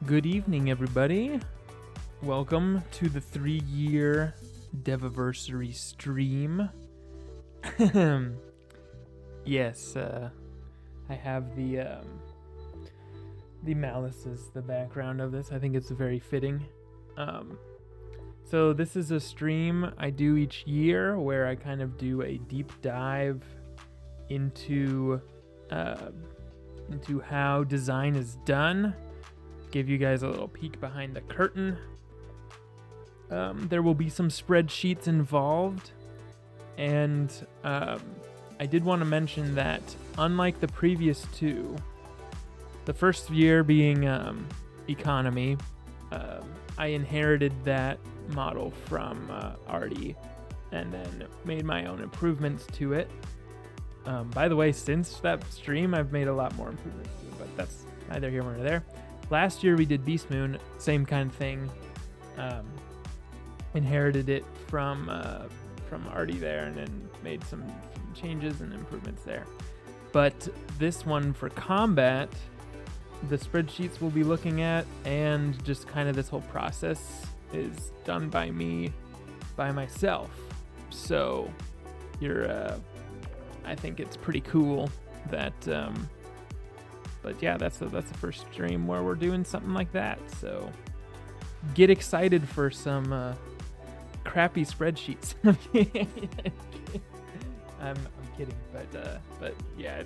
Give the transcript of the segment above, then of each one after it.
Good evening, everybody. Welcome to the 3-year Devaversary stream. Yes, I have the Malice as the background of this. I think it's very fitting. So this is a stream I do each year where I kind of do a deep dive into how design is done. Give you guys a little peek behind the curtain. There will be some spreadsheets involved, and I did want to mention that unlike the previous two, the first year being economy, I inherited that model from Artie and then made my own improvements to it. By the way, since that stream, I've made a lot more improvements to it, but that's neither here nor there. Last year we did Beast Moon, same kind of thing. Inherited it from Artie there, and then made some changes and improvements there. But this one for combat, the spreadsheets we'll be looking at, and just kind of this whole process is done by me, by myself. So I think it's pretty cool that. But yeah, that's the first stream where we're doing something like that. So get excited for some crappy spreadsheets. I'm kidding, but yeah,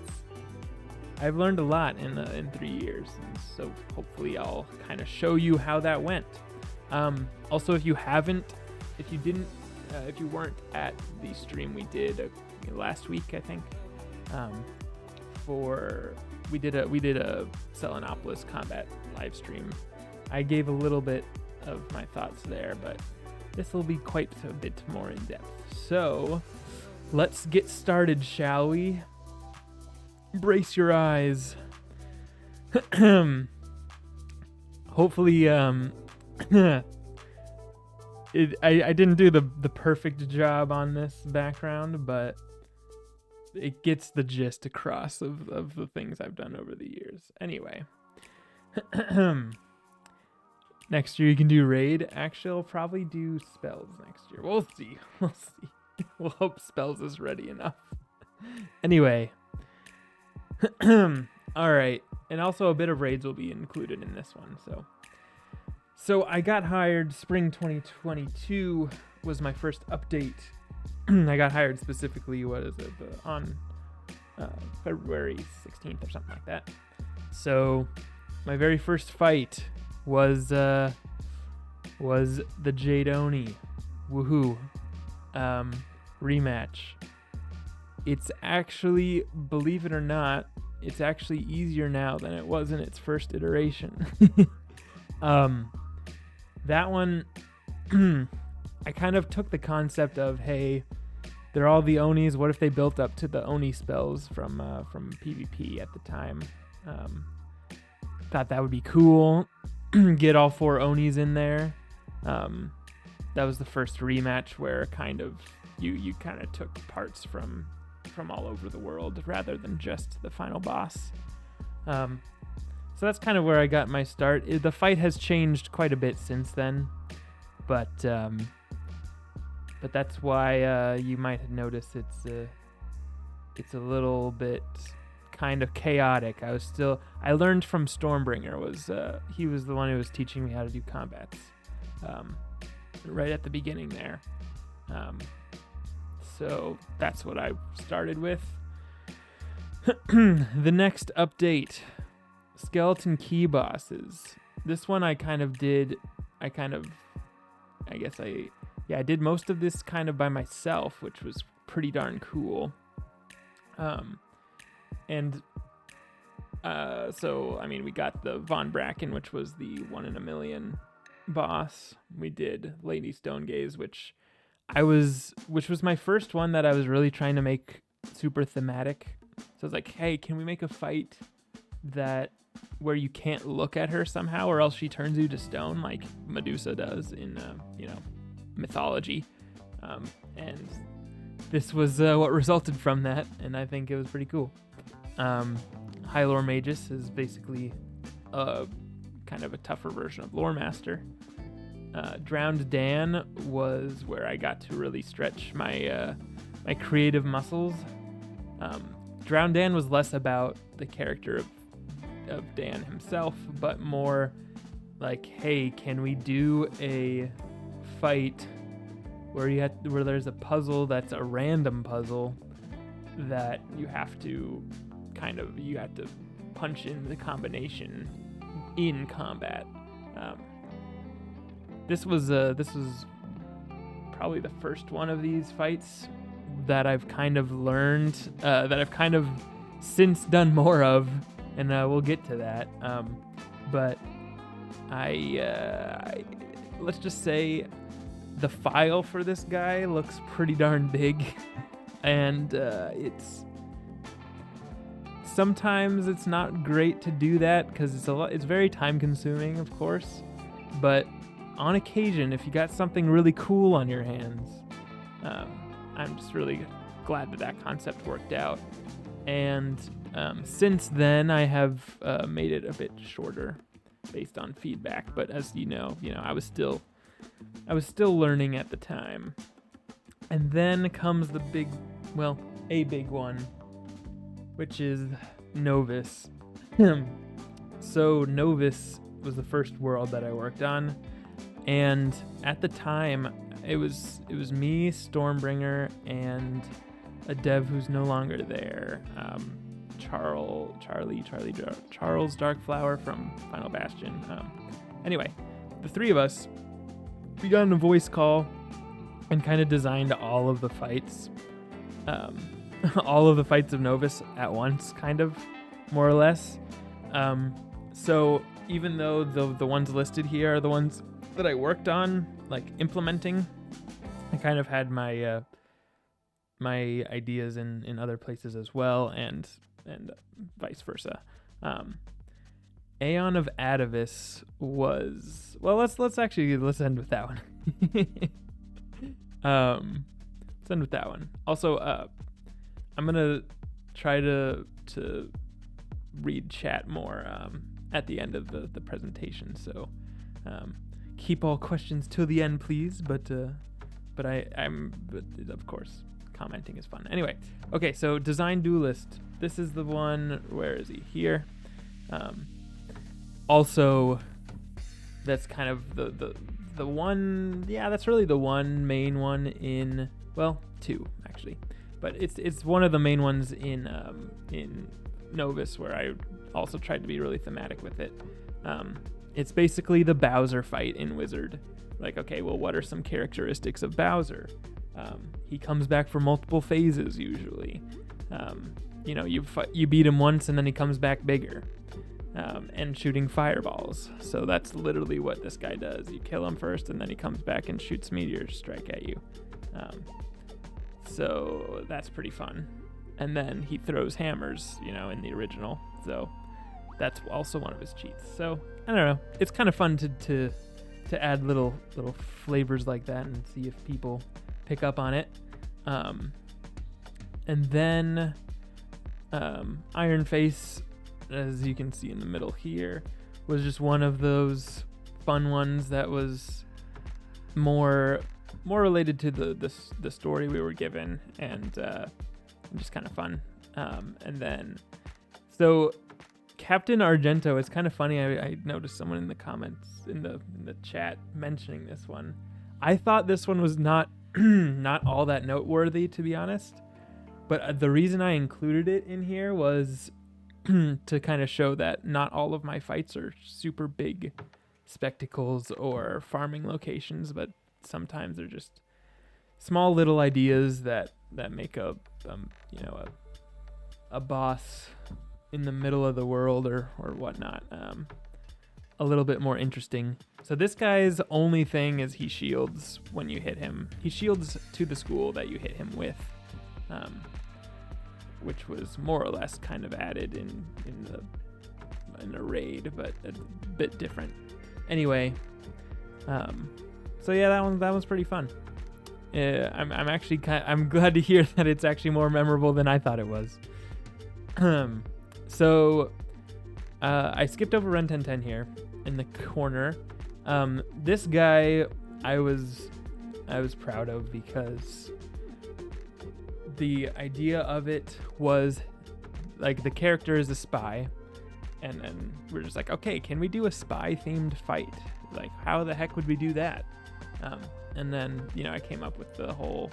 I've learned a lot in 3 years, and so hopefully I'll kind of show you how that went. Also, if you weren't at the stream we did last week, I think, we did a Selenopolis combat live stream. I gave a little bit of my thoughts there, but this will be quite a bit more in depth. So let's get started, shall we? Brace your eyes. Hopefully, I didn't do the perfect job on this background, but it gets the gist across of the things I've done over the years. Anyway. Next year you can do raid. Actually, I'll probably do spells next year. We'll see. We'll hope spells is ready enough. Anyway. Alright. And also a bit of raids will be included in this one. So I got hired spring 2022 was my first update. I got hired specifically, on February 16th or something like that. So my very first fight was the Jade Oni. Woohoo. Rematch. It's actually, believe it or not, it's actually easier now than it was in its first iteration. That one, I kind of took the concept of, hey, they're all the Onis. What if they built up to the Oni spells from PvP at the time? Thought that would be cool. Get all 4 Onis in there. That was the first rematch where kind of you kind of took parts from all over the world rather than just the final boss. So that's kind of where I got my start. The fight has changed quite a bit since then, but that's why you might have noticed it's a little bit kind of chaotic. I learned from Stormbringer. He was the one who was teaching me how to do combats right at the beginning there. So that's what I started with. The next update, skeleton key bosses. This one I did most of this kind of by myself, which was pretty darn cool. So I mean, we got the Von Bracken, which was the 1 in a million boss. We did Lady Stonegaze, which was my first one that I was really trying to make super thematic. So I was like, hey, can we make a fight where you can't look at her somehow, or else she turns you to stone like Medusa does in mythology. And this was what resulted from that, and I think it was pretty cool. High Lore Magus is basically kind of a tougher version of Lore Master. Drowned Dan was where I got to really stretch my my creative muscles. Drowned Dan was less about the character of Dan himself, but more like, hey, can we do a fight where there's a puzzle that's a random puzzle that you have to punch in the combination in combat. This was probably the first one of these fights that I've kind of learned, that I've kind of since done more of, and we'll get to that. But I let's just say the file for this guy looks pretty darn big, and sometimes it's not great to do that because it's very time consuming, of course, but on occasion, if you got something really cool on your hands, I'm just really glad that concept worked out. And since then, I have made it a bit shorter based on feedback. But as you know, I was still learning at the time. And then comes a big one, which is Novus. So Novus was the first world that I worked on, and at the time it was me, Stormbringer, and a dev who's no longer there, Charles Darkflower from Final Bastion. Anyway, the three of us, we got on a voice call and kind of designed all of the fights, all of the fights of Novus at once, kind of, more or less. So even though the ones listed here are the ones that I worked on, like implementing, I kind of had my my ideas in other places as well, and vice versa. Aeon of Atavis was, well, let's end with that one. Let's end with that one. Also, I'm gonna try to read chat more at the end of the presentation, so keep all questions till the end, please. But of course, commenting is fun. Anyway, okay, so Design Duelist. This is the one. Where is he? Here. Also, that's kind of the one. Yeah, that's really the one main one in. Well, two actually, but it's one of the main ones in Novus, where I also tried to be really thematic with it. It's basically the Bowser fight in Wizard. Like, okay, well, what are some characteristics of Bowser? He comes back for multiple phases usually. You beat him once and then he comes back bigger, and shooting fireballs. So that's literally what this guy does. You kill him first and then he comes back and shoots meteor strike at you. So that's pretty fun. And then he throws hammers, in the original. So that's also one of his cheats. So I don't know. It's kind of fun to add little flavors like that and see if people pick up on it. And then Iron Face, as you can see in the middle here, was just one of those fun ones that was more related to the story we were given, and just kind of fun. And then, so Captain Argento, it's kind of funny. I noticed someone in the comments in the chat mentioning this one. I thought this one was not all that noteworthy, to be honest. But the reason I included it in here was to kind of show that not all of my fights are super big spectacles or farming locations, but sometimes they're just small little ideas that make a boss in the middle of the world or whatnot a little bit more interesting. So this guy's only thing is he shields when you hit him. He shields to the school that you hit him with, which was more or less kind of added in the raid, but a bit different. Anyway, so yeah, that one's pretty fun. I'm actually I'm glad to hear that it's actually more memorable than I thought it was. So I skipped over Ren 1010 here. in the corner. This guy I was proud of because the idea of it was like the character is a spy, and then we're just like, okay, can we do a spy themed fight? Like, how the heck would we do that? And then, I came up with the whole,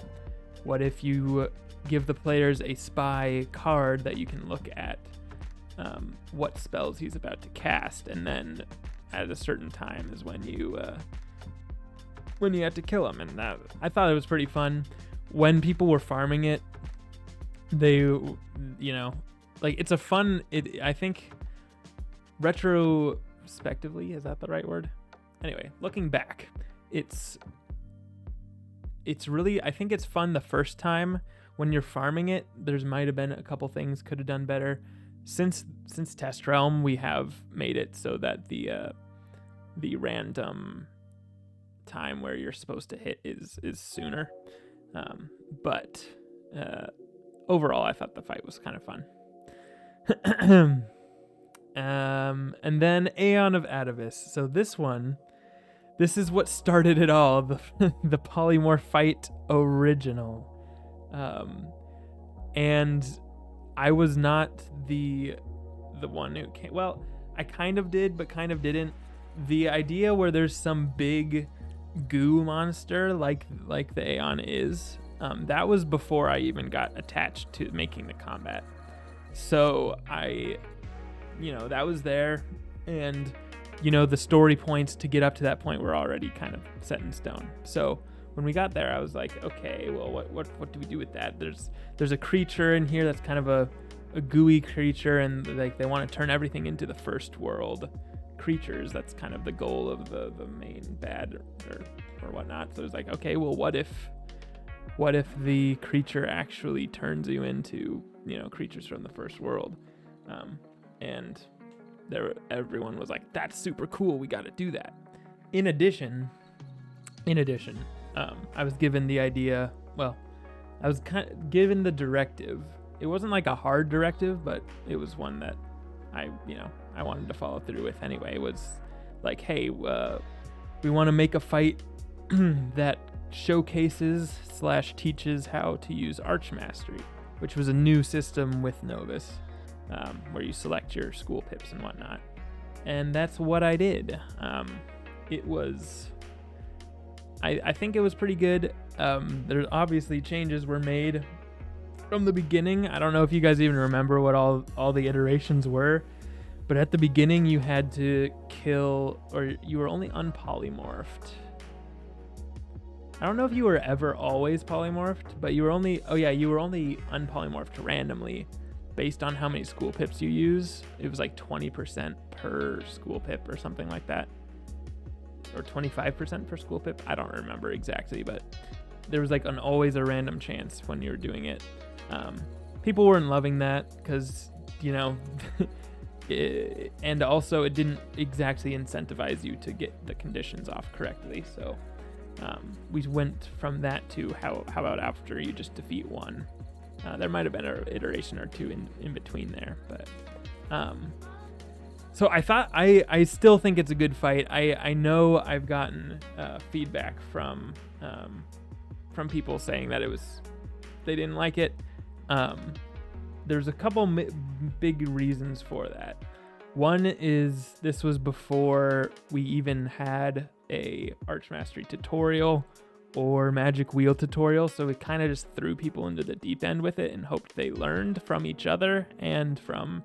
what if you give the players a spy card that you can look at what spells he's about to cast, and then at a certain time is when you have to kill him. And that, I thought it was pretty fun. When people were farming it, they, like, it's a fun, I think retrospectively, is that the right word? Anyway, looking back, it's really, I think it's fun the first time. When you're farming it, there's might have been a couple things could have done better. Since Test Realm, we have made it so that the random time where you're supposed to hit is sooner. But overall, I thought the fight was kind of fun. And then Aeon of Atavis. So this is what started it all, the polymorph fight original. And I was not the one who came. Well, I kind of did, but kind of didn't. The idea where there's some big goo monster like the Aeon is, that was before I even got attached to making the combat. So that was there, and the story points to get up to that point were already kind of set in stone. So when we got there, I was like, okay, well, what do we do with that? There's a creature in here that's kind of a gooey creature, and like they want to turn everything into the first world creatures. That's kind of the goal of the main bad or whatnot. So it's like, okay, well, what if the creature actually turns you into creatures from the first world? And everyone was like, that's super cool, we got to do that. In addition, I was given the idea, I was given the directive. It wasn't like a hard directive, but it was one that I wanted to follow through with anyway. It was like, hey, we want to make a fight that showcases / teaches how to use Archmastery, which was a new system with Novus, where you select your school pips and whatnot. And that's what I did. It was... I think it was pretty good. There obviously changes were made from the beginning. I don't know if you guys even remember what all the iterations were, but at the beginning you had to kill, or you were only unpolymorphed. I don't know if you were ever always polymorphed, but you were only unpolymorphed randomly based on how many school pips you use. It was like 20% per school pip or something like that. Or 25% per school pip. I don't remember exactly, but there was like always a random chance when you were doing it. People weren't loving that because, and also it didn't exactly incentivize you to get the conditions off correctly. So we went from that to how about after you just defeat one? There might have been an iteration or two in between there, but so I thought I still think it's a good fight. I know I've gotten feedback from people saying that they didn't like it. There's a couple big reasons for that. One is this was before we even had a Archmastery tutorial or Magic Wheel tutorial, so it kind of just threw people into the deep end with it and hoped they learned from each other and from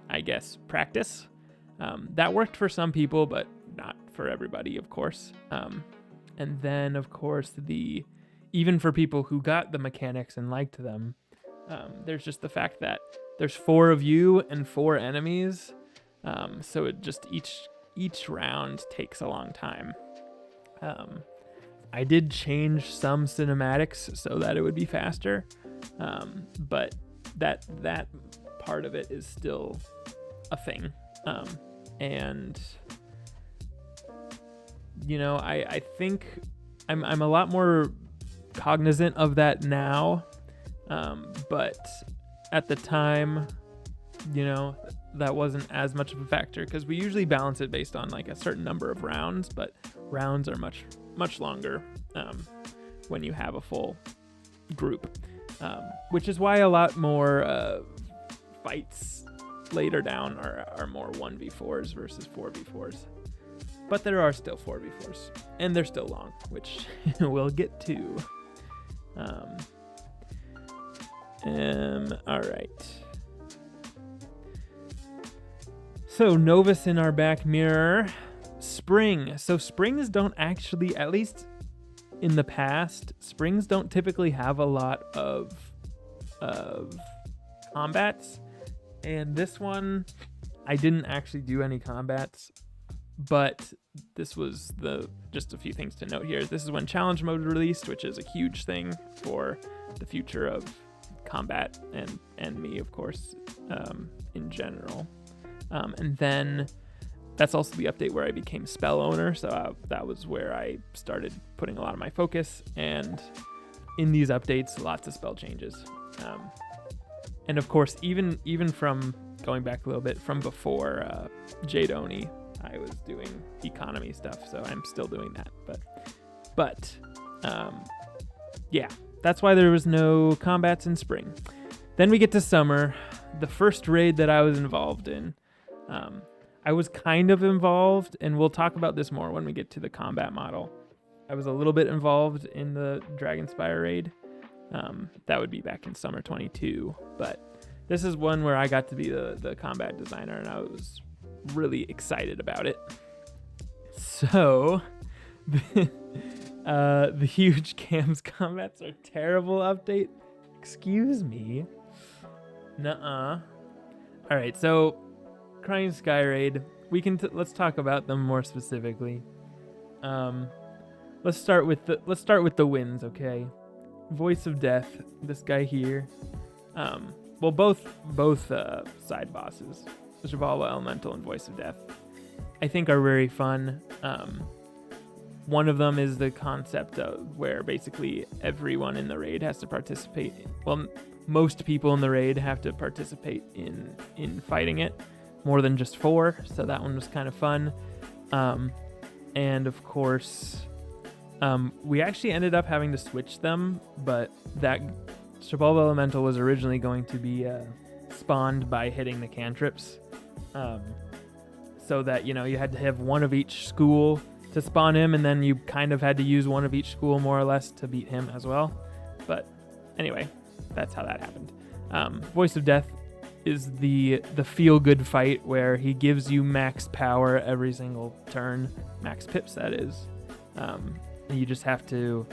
I guess practice. That worked for some people, but not for everybody, of course. And then, of course, even for people who got the mechanics and liked them, there's just the fact that there's 4 of you and 4 enemies, so it just each round takes a long time. I did change some cinematics so that it would be faster, but that part of it is still a thing. And I think I'm a lot more cognizant of that now, but at the time, that wasn't as much of a factor because we usually balance it based on like a certain number of rounds, but rounds are much longer when you have a full group, which is why a lot more fights later down are more 1v4s versus 4v4s. But there are still 4v4s, and they're still long, which we'll get to. All right. So Novus in our back mirror. Spring. So springs don't actually, at least in the past, springs don't typically have a lot of combats. And this one, I didn't actually do any combats, but this was just a few things to note here. This is when challenge mode released, which is a huge thing for the future of combat and me, of course, in general. And then that's also the update where I became spell owner. So that was where I started putting a lot of my focus. And in these updates, lots of spell changes. And of course, even from going back a little bit from before Jade Oni, I was doing economy stuff. So I'm still doing that. But yeah, that's why there was no combats in spring. Then we get to summer, the first raid that I was involved in. I was kind of involved, and we'll talk about this more when we get to the combat model. I was a little bit involved in the Dragonspire raid. That would be back in summer 22, but this is one where I got to be the combat designer, and I was really excited about it. So, the huge cams combats are terrible update. Excuse me. Nuh-uh. All right, so Crying Sky raid. Let's talk about them more specifically. Let's start with the wins, okay? Voice of Death, this guy here. Well, both side bosses, Zavala Elemental and Voice of Death, I think are very fun. One of them is the concept of where basically everyone in the raid has to participate. Well, most people in the raid have to participate in fighting it, more than just 4. So that one was kind of fun. And of course, we actually ended up having to switch them, but that Shabalba Elemental was originally going to be spawned by hitting the cantrips. So that, you had to have one of each school to spawn him, and then you kind of had to use one of each school more or less to beat him as well. But anyway, that's how that happened. Voice of Death is the feel-good fight where he gives you max power every single turn, max pips that is. And you just have to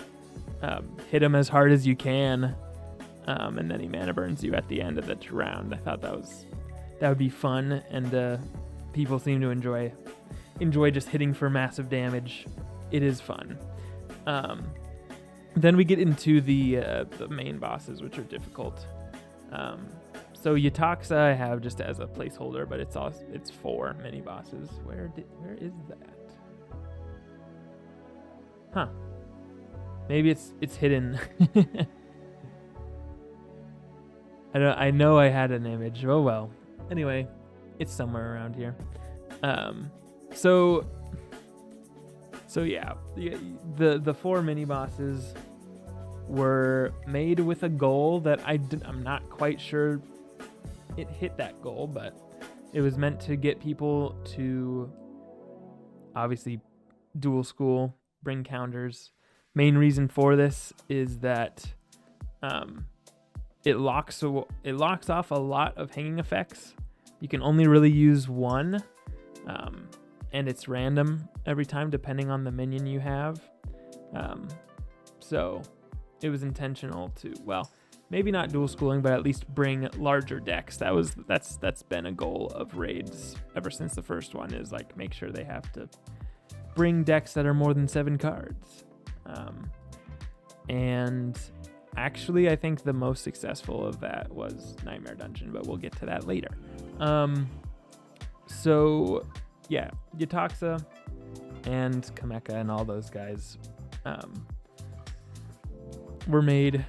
hit him as hard as you can, and then he mana burns you at the end of the round. I thought that would be fun, and people seem to enjoy just hitting for massive damage. It is fun. Then we get into the main bosses, which are difficult. So Yutaxa I have just as a placeholder, but it's 4 mini bosses. Where is that? Huh? Maybe it's hidden. I know I had an image. Oh well. Anyway, it's somewhere around here. So yeah, the 4 mini bosses were made with a goal that I'm not quite sure it hit that goal, but it was meant to get people to obviously dual school, bring counters. Main reason for this is that it locks off a lot of hanging effects. You can only really use one, and it's random every time depending on the minion you have. So it was intentional to, well, maybe not dual schooling, but at least bring larger decks. That's been a goal of raids ever since the first one, is like make sure they have to bring decks that are more than 7 cards. And actually, I think the most successful of that was Nightmare Dungeon, but we'll get to that later. So yeah, Yutaxa and Kameka and all those guys were made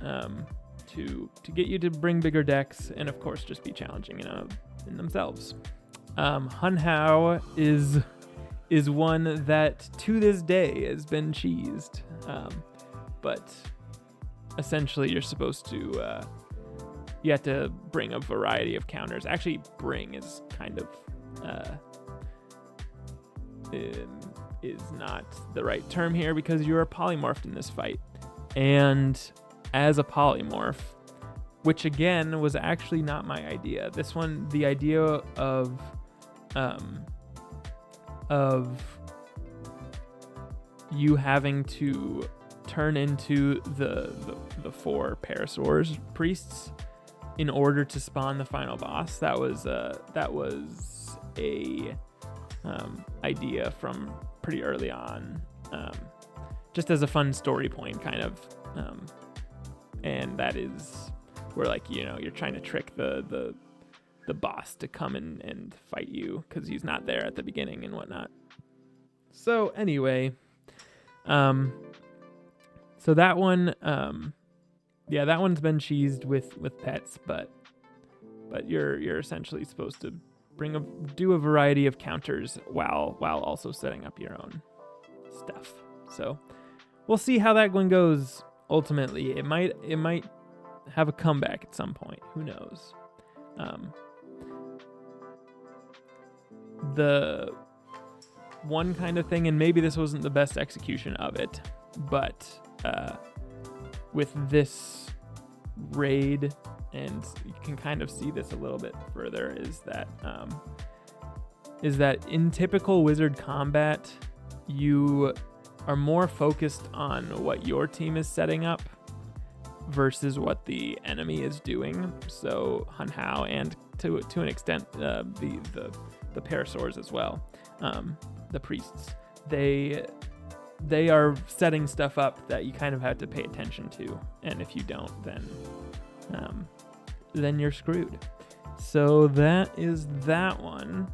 to get you to bring bigger decks, and of course just be challenging in themselves. Hun Hao is one that to this day has been cheesed, but essentially you're supposed to you have to bring a variety of counters. Actually, bring is kind of is not the right term here, because you are polymorphed in this fight, and as a polymorph, which again was actually not my idea. This one, the idea of you having to turn into the 4 Parasaurs priests in order to spawn the final boss, that was a idea from pretty early on, just as a fun story point kind of, and that is where, like, you know, you're trying to trick the boss to come and fight you because he's not there at the beginning and whatnot. So anyway, so that one, that one's been cheesed with pets, but you're essentially supposed to do a variety of counters while also setting up your own stuff. So we'll see how that one goes. Ultimately, it might have a comeback at some point. Who knows? The one kind of thing, and maybe this wasn't the best execution of it, but with this raid, and you can kind of see this a little bit further, is that in typical wizard combat, you are more focused on what your team is setting up versus what the enemy is doing. So Hun Hao, and to an extent the Parasaurs as well, the priests, they are setting stuff up that you kind of have to pay attention to, and if you don't, then you're screwed. So that is that one.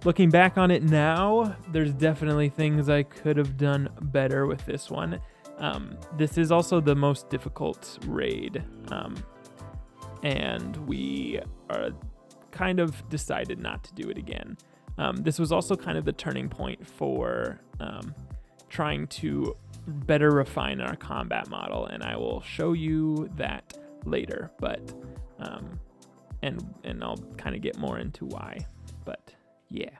Looking back on it now, there's definitely things I could have done better with this one. This is also the most difficult raid, and we are kind of decided not to do it again. This was also kind of the turning point for trying to better refine our combat model, and I will show you that later, but and I'll kind of get more into why, but yeah.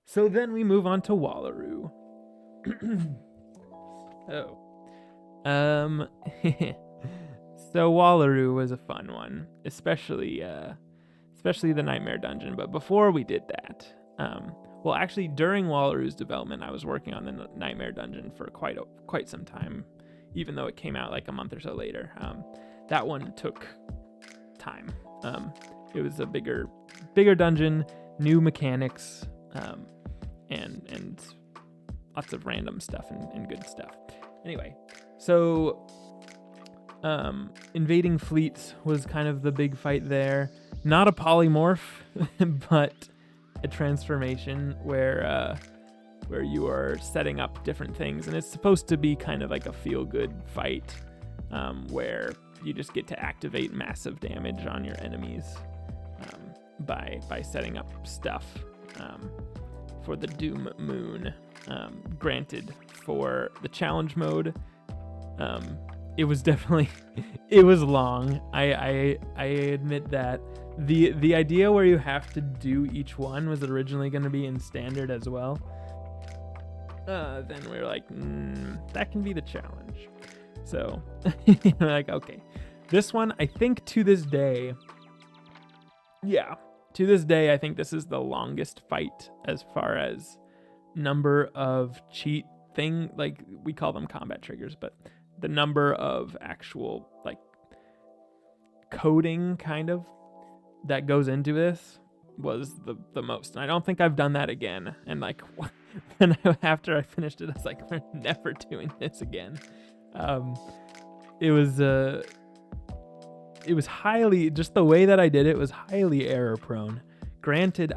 So then we move on to Wallaroo. So Wallaroo was a fun one, especially the Nightmare Dungeon. But before we did that, well, actually during Wallaroo's development, I was working on the Nightmare Dungeon for quite some time, even though it came out like a month or so later. That one took time. It was a bigger dungeon, new mechanics, and lots of random stuff and good stuff. Anyway, so invading fleets was kind of the big fight there. Not a polymorph, but a transformation where you are setting up different things, and it's supposed to be kind of like a feel-good fight, where you just get to activate massive damage on your enemies by setting up stuff for the Doom Moon. Granted, for the challenge mode, it was definitely it was long. I admit that. The idea where you have to do each one was originally going to be in standard as well. Then we were like, that can be the challenge. So we're like, okay, this one, I think to this day, I think this is the longest fight as far as number of cheat thing, like we call them combat triggers, but the number of actual like coding kind of that goes into this was the most. And I don't think I've done that again. And like when after I finished it, I was like, we're never doing this again. It was highly, just the way that I did it was highly error prone. Granted,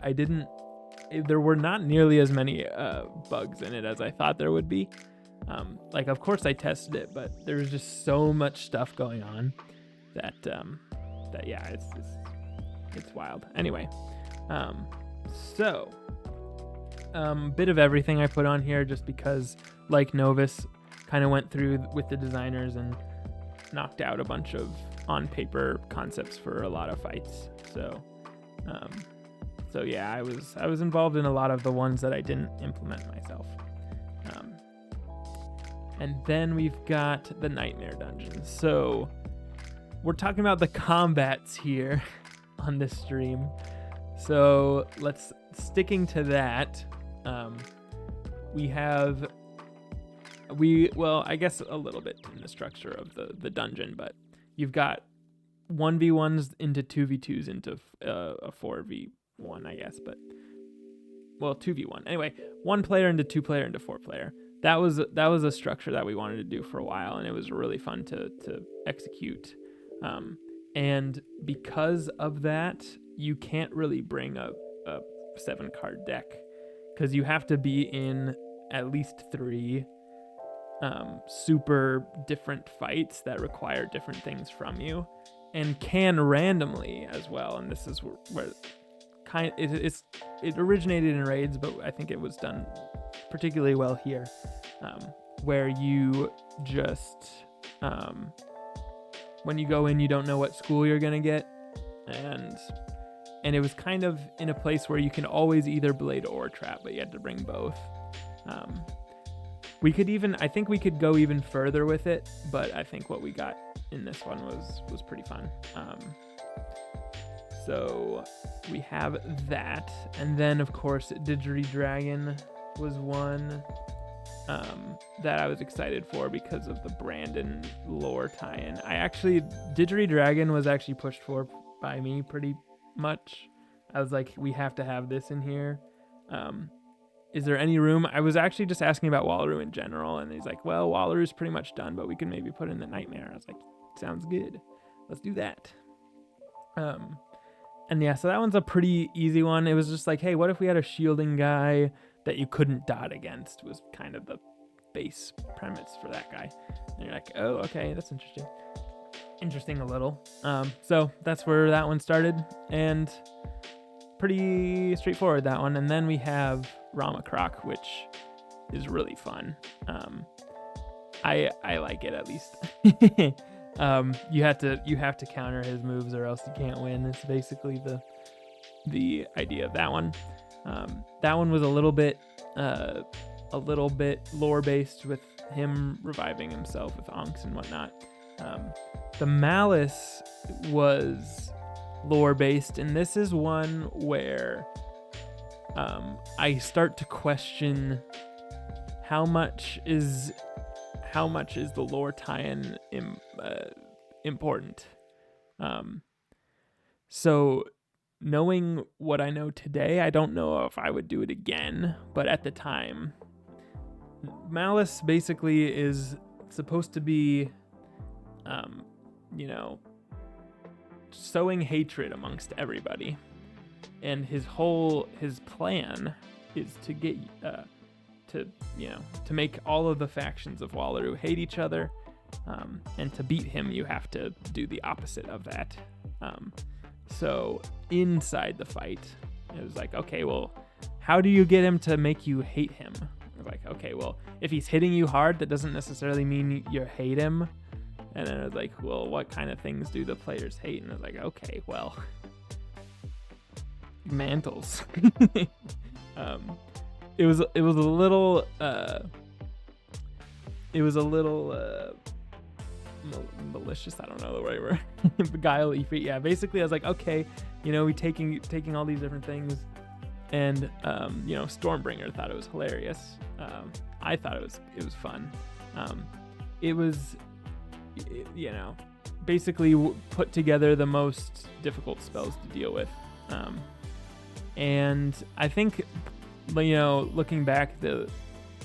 there were not nearly as many bugs in it as I thought there would be. Like, of course I tested it, but there was just so much stuff going on that yeah, it's wild. Anyway, bit of everything I put on here just because, like Novus, kind of went through with the designers and knocked out a bunch of on paper concepts for a lot of fights. So yeah, I was involved in a lot of the ones that I didn't implement myself. And then we've got the Nightmare Dungeons. So we're talking about the combats here on this stream. So sticking to that, I guess a little bit in the structure of the dungeon, but you've got 1v1s into 2v2s into a 4v1, I guess, but 2v1. Anyway, 1 player into 2 player into 4 player. That was a structure that we wanted to do for a while, and it was really fun to execute. And because of that, you can't really bring a 7-card deck, because you have to be in at least 3 super different fights that require different things from you, and can randomly as well. And this is where it originated in raids, but I think it was done particularly well here, where you just when you go in, you don't know what school you're gonna get, and it was kind of in a place where you can always either blade or trap, but you had to bring both. I think we could go even further with it, but I think what we got in this one was pretty fun. So we have that, and then of course Didgeridoo was one that I was excited for because of the Brandon lore tie-in. Didgeridoo was actually pushed for by me pretty much. I was like, we have to have this in here. Is there any room? I was actually just asking about Wallaroo in general, and he's like, well, Wallaroo's pretty much done, but we can maybe put in the Nightmare. I was like, sounds good. Let's do that. And yeah, so that one's a pretty easy one. It was just like, hey, what if we had a shielding guy that you couldn't dot against, was kind of the base premise for that guy. And you're like, oh, okay, that's interesting. Interesting a little. So that's where that one started, and pretty straightforward, that one. And then we have Ramakroc, which is really fun. I like it, at least. You have to counter his moves or else you can't win. It's basically the idea of that one. That one was a little bit lore based, with him reviving himself with Ankhs and whatnot. The Malice was lore based, and this is one where I start to question how much is the lore tie-in important. So knowing what I know today, I don't know if I would do it again, but at the time, Malice basically is supposed to be sowing hatred amongst everybody, and his plan is to get to make all of the factions of Wallaroo hate each other, and to beat him you have to do the opposite of that. So inside the fight, it was like, okay, well, how do you get him to make you hate him? I was like, okay, well, if he's hitting you hard, that doesn't necessarily mean you hate him. And then I was like, well, what kind of things do the players hate? And I was like, okay, well, mantles. It was a little malicious. I don't know the right word. Beguile. Yeah, basically, I was like, okay, we taking all these different things, and Stormbringer thought it was hilarious. I thought it was fun. It was, basically put together the most difficult spells to deal with, and I think, looking back,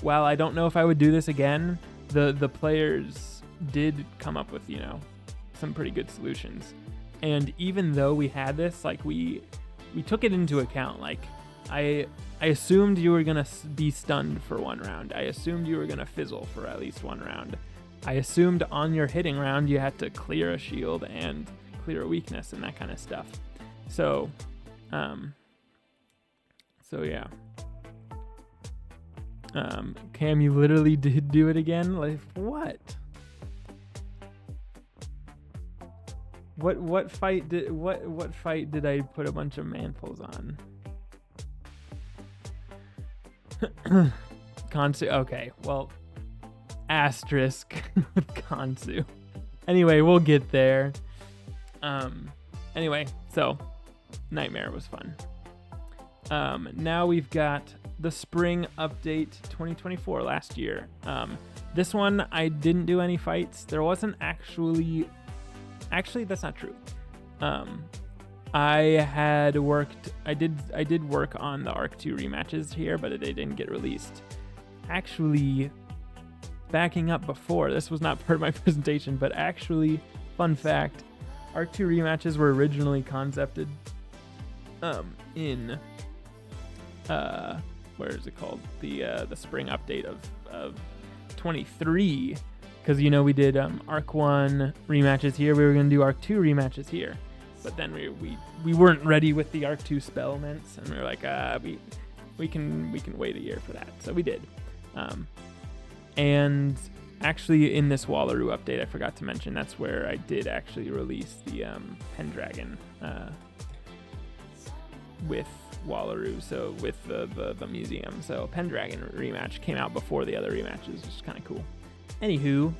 while I don't know if I would do this again, the players did come up with some pretty good solutions. And even though we had this, like, we took it into account. Like, I assumed you were gonna be stunned for 1 round. I assumed you were gonna fizzle for at least 1 round. I assumed on your hitting round you had to clear a shield and clear a weakness and that kind of stuff. So, yeah. Cam, you literally did do it again? Like, what? What fight did I put a bunch of manfuls on? Kansu. Okay, well, asterisk with Kansu. Anyway, we'll get there. Anyway, so Nightmare was fun. Now we've got the spring update 2024 last year. This one I didn't do any fights. There wasn't actually, that's not true. I did work on the Arc 2 rematches here, but they didn't get released. Actually, backing up before, this was not part of my presentation, but actually, fun fact, Arc 2 rematches were originally concepted in where is it called? The spring update of 23, because we did Arc 1 rematches here. We were gonna do Arc 2 rematches here, but then we weren't ready with the Arc 2 spellments, and we were like, we can wait a year for that. So we did. And actually, in this Wallaroo update, I forgot to mention that's where I did actually release the Pendragon with Wallaroo, so with the museum. So Pendragon rematch came out before the other rematches, which is kind of cool. Anywho,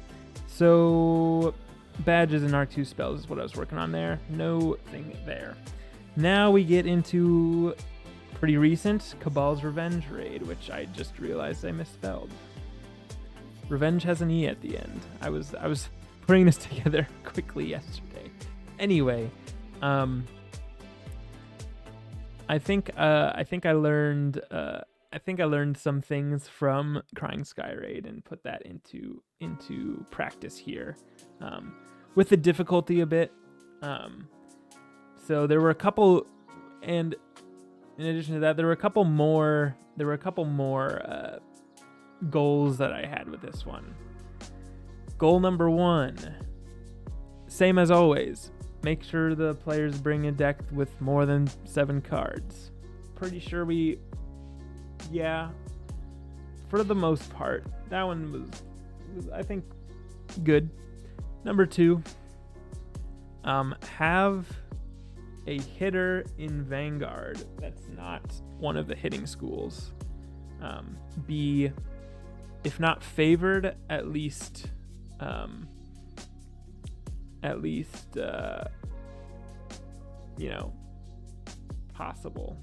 so badges and Arc 2 spells is what I was working on there. No thing there. Now we get into pretty recent Cabal's Revenge raid, which I just realized I misspelled. Revenge has an E at the end. I was putting this together quickly yesterday. Anyway, I think I learned some things from Crying Sky raid and put that into practice here, with the difficulty a bit. So there were a couple, and in addition to that, there were a couple more goals that I had with this one. Goal number 1, same as always, make sure the players bring a deck with more than 7 cards. Pretty sure for the most part, that one was I think good. Number 2, have a hitter in Vanguard that's not one of the hitting schools. Be, if not favored, at least possible.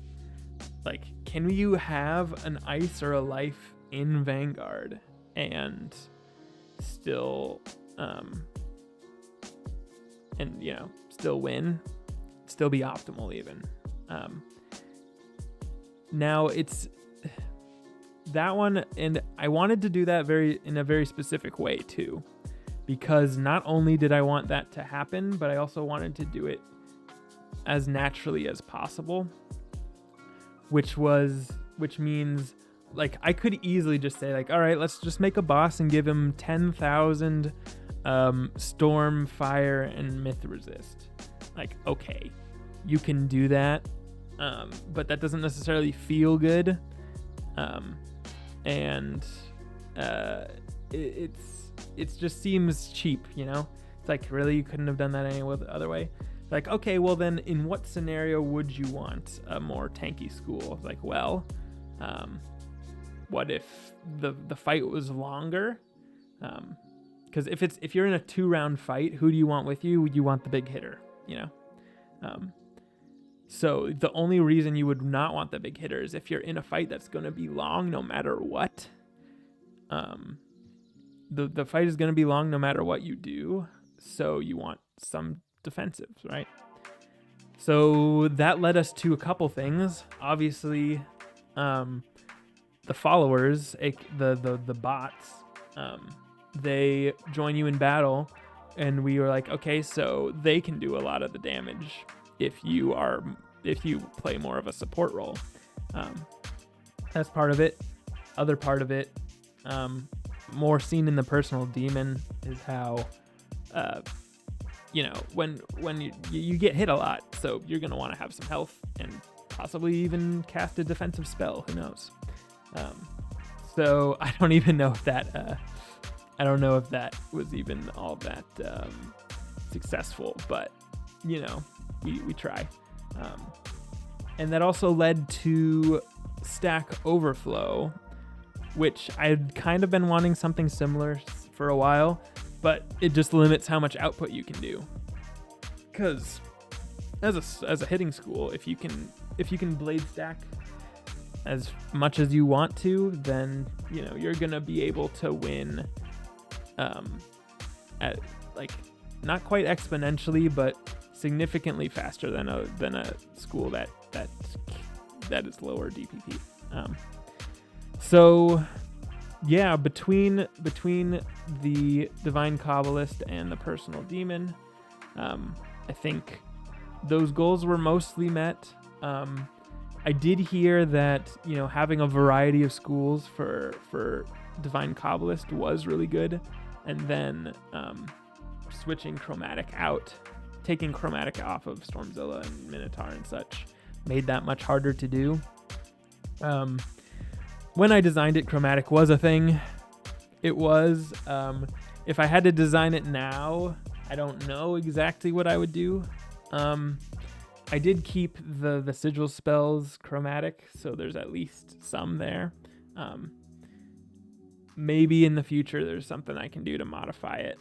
Like, can you have an ice or a life in Vanguard and still still win, still be optimal even? Now it's that one, and I wanted to do that in a very specific way too, because not only did I want that to happen, but I also wanted to do it as naturally as possible, which means, like, I could easily just say, like, all right, let's just make a boss and give him 10,000 storm, fire, and myth resist. Like, okay, you can do that, but that doesn't necessarily feel good. It just seems cheap, It's like, really, you couldn't have done that any other way. Like, okay, well then, in what scenario would you want a more tanky school? Like, well, what if the fight was longer? Because if you're in a 2-round fight, who do you want with you? You want the big hitter, So the only reason you would not want the big hitter is if you're in a fight that's going to be long no matter what. The fight is going to be long no matter what you do, so you want some defensives, right? So that led us to a couple things. Obviously, the followers, the bots, they join you in battle, and we were like, okay, so they can do a lot of the damage if you play more of a support role. That's part of it. Other part of it, more seen in the personal demon, is how when you get hit a lot, so you're going to want to have some health and possibly even cast a defensive spell. Who knows? So I don't even know if that was even all that successful, but we try. And that also led to Stack Overflow, which I had kind of been wanting something similar for a while, but it just limits how much output you can do. Because as a hitting school, if you can blade stack as much as you want to, then you're gonna be able to win at like not quite exponentially, but significantly faster than a school that is lower DPP. So yeah, between the Divine Kabbalist and the Personal Demon, I think those goals were mostly met. I did hear that having a variety of schools for Divine Kabbalist was really good, and then switching Chromatic out, taking Chromatic off of Stormzilla and Minotaur and such, made that much harder to do. When I designed it, Chromatic was a thing. It was. If I had to design it now, I don't know exactly what I would do. I did keep the sigil spells Chromatic, so there's at least some there. Maybe in the future there's something I can do to modify it.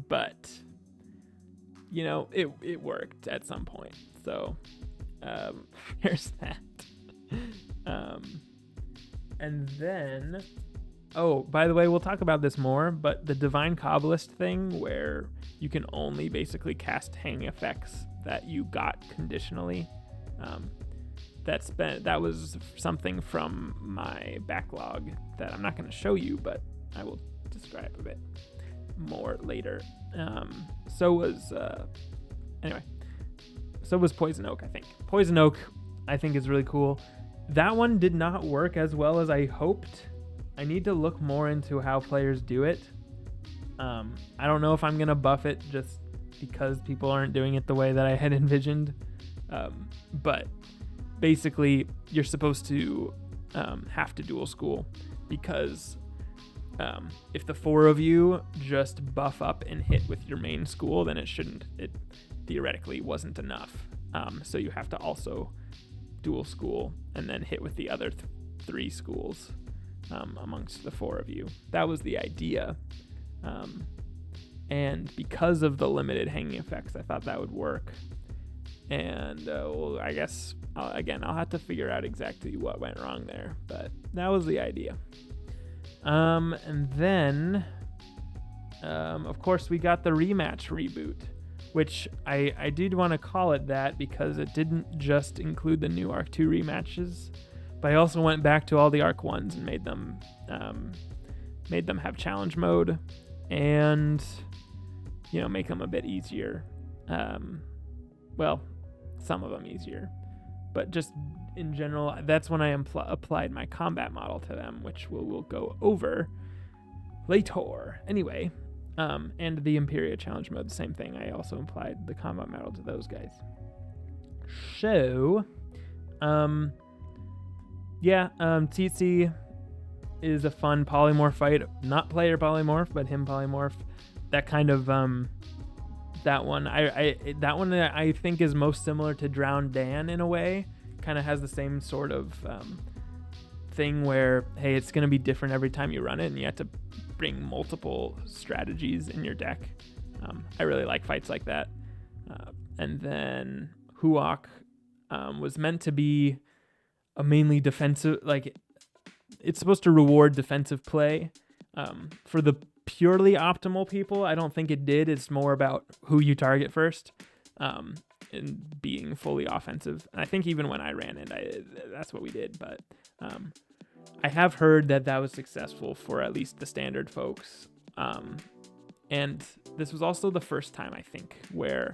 But it worked at some point. So there's that. And then, by the way, we'll talk about this more, but the Divine Kabbalist thing where you can only basically cast hanging effects that you got conditionally, that was something from my backlog that I'm not going to show you, but I will describe a bit more later. So was Poison Oak, I think. Poison Oak, I think, is really cool. That one did not work as well as I hoped. I need to look more into how players do it. I don't know if I'm going to buff it just because people aren't doing it the way that I had envisioned. But basically, you're supposed to have to dual school because if the four of you just buff up and hit with your main school, then it theoretically wasn't enough. So you have to also dual school and then hit with the other three schools amongst the four of you. That was the idea. And because of the limited hanging effects, I thought that would work. And I guess, I'll have to figure out exactly what went wrong there. But that was the idea. And then, of course, we got the rematch reboot, which I did want to call it that because it didn't just include the new Arc 2 rematches, but I also went back to all the Arc 1s and made them have challenge mode and, make them a bit easier. Well, some of them easier, but just in general, that's when I applied my combat model to them, which we'll go over later. Anyway, and the Imperia challenge mode, the same thing. I also applied the combat model to those guys. So, Tsitsi is a fun polymorph fight. Not player polymorph, but him polymorph. That kind of that one I think is most similar to Drowned Dan in a way. Kind of has the same sort of thing where, hey, it's going to be different every time you run it, and you have to bring multiple strategies in your deck. I really like fights like that. And then Huok was meant to be a mainly defensive, like it's supposed to reward defensive play. For the purely optimal people, I don't think it did. It's more about who you target first. And being fully offensive. And I think even when I ran it, that's what we did. But I have heard that was successful for at least the standard folks. And this was also the first time, I think, where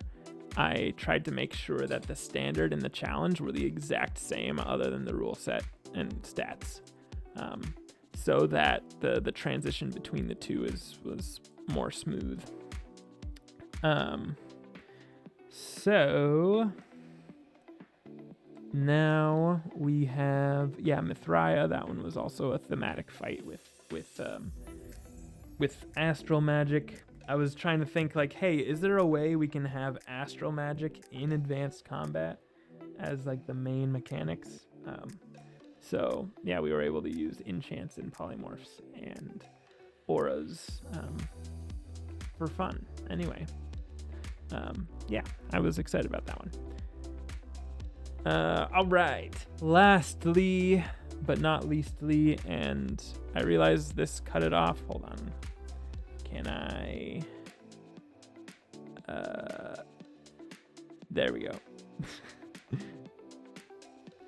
I tried to make sure that the standard and the challenge were the exact same other than the rule set and stats. So that the transition between the two was more smooth. So now we have Mithraea. That one was also a thematic fight with astral magic. I was trying to think like, hey, is there a way we can have astral magic in advanced combat as like the main mechanics? So yeah, we were able to use enchants and polymorphs and auras for fun. Anyway, I was excited about that one. All right. Lastly, but not leastly, and I realized this cut it off. Hold on. Can I? There we go.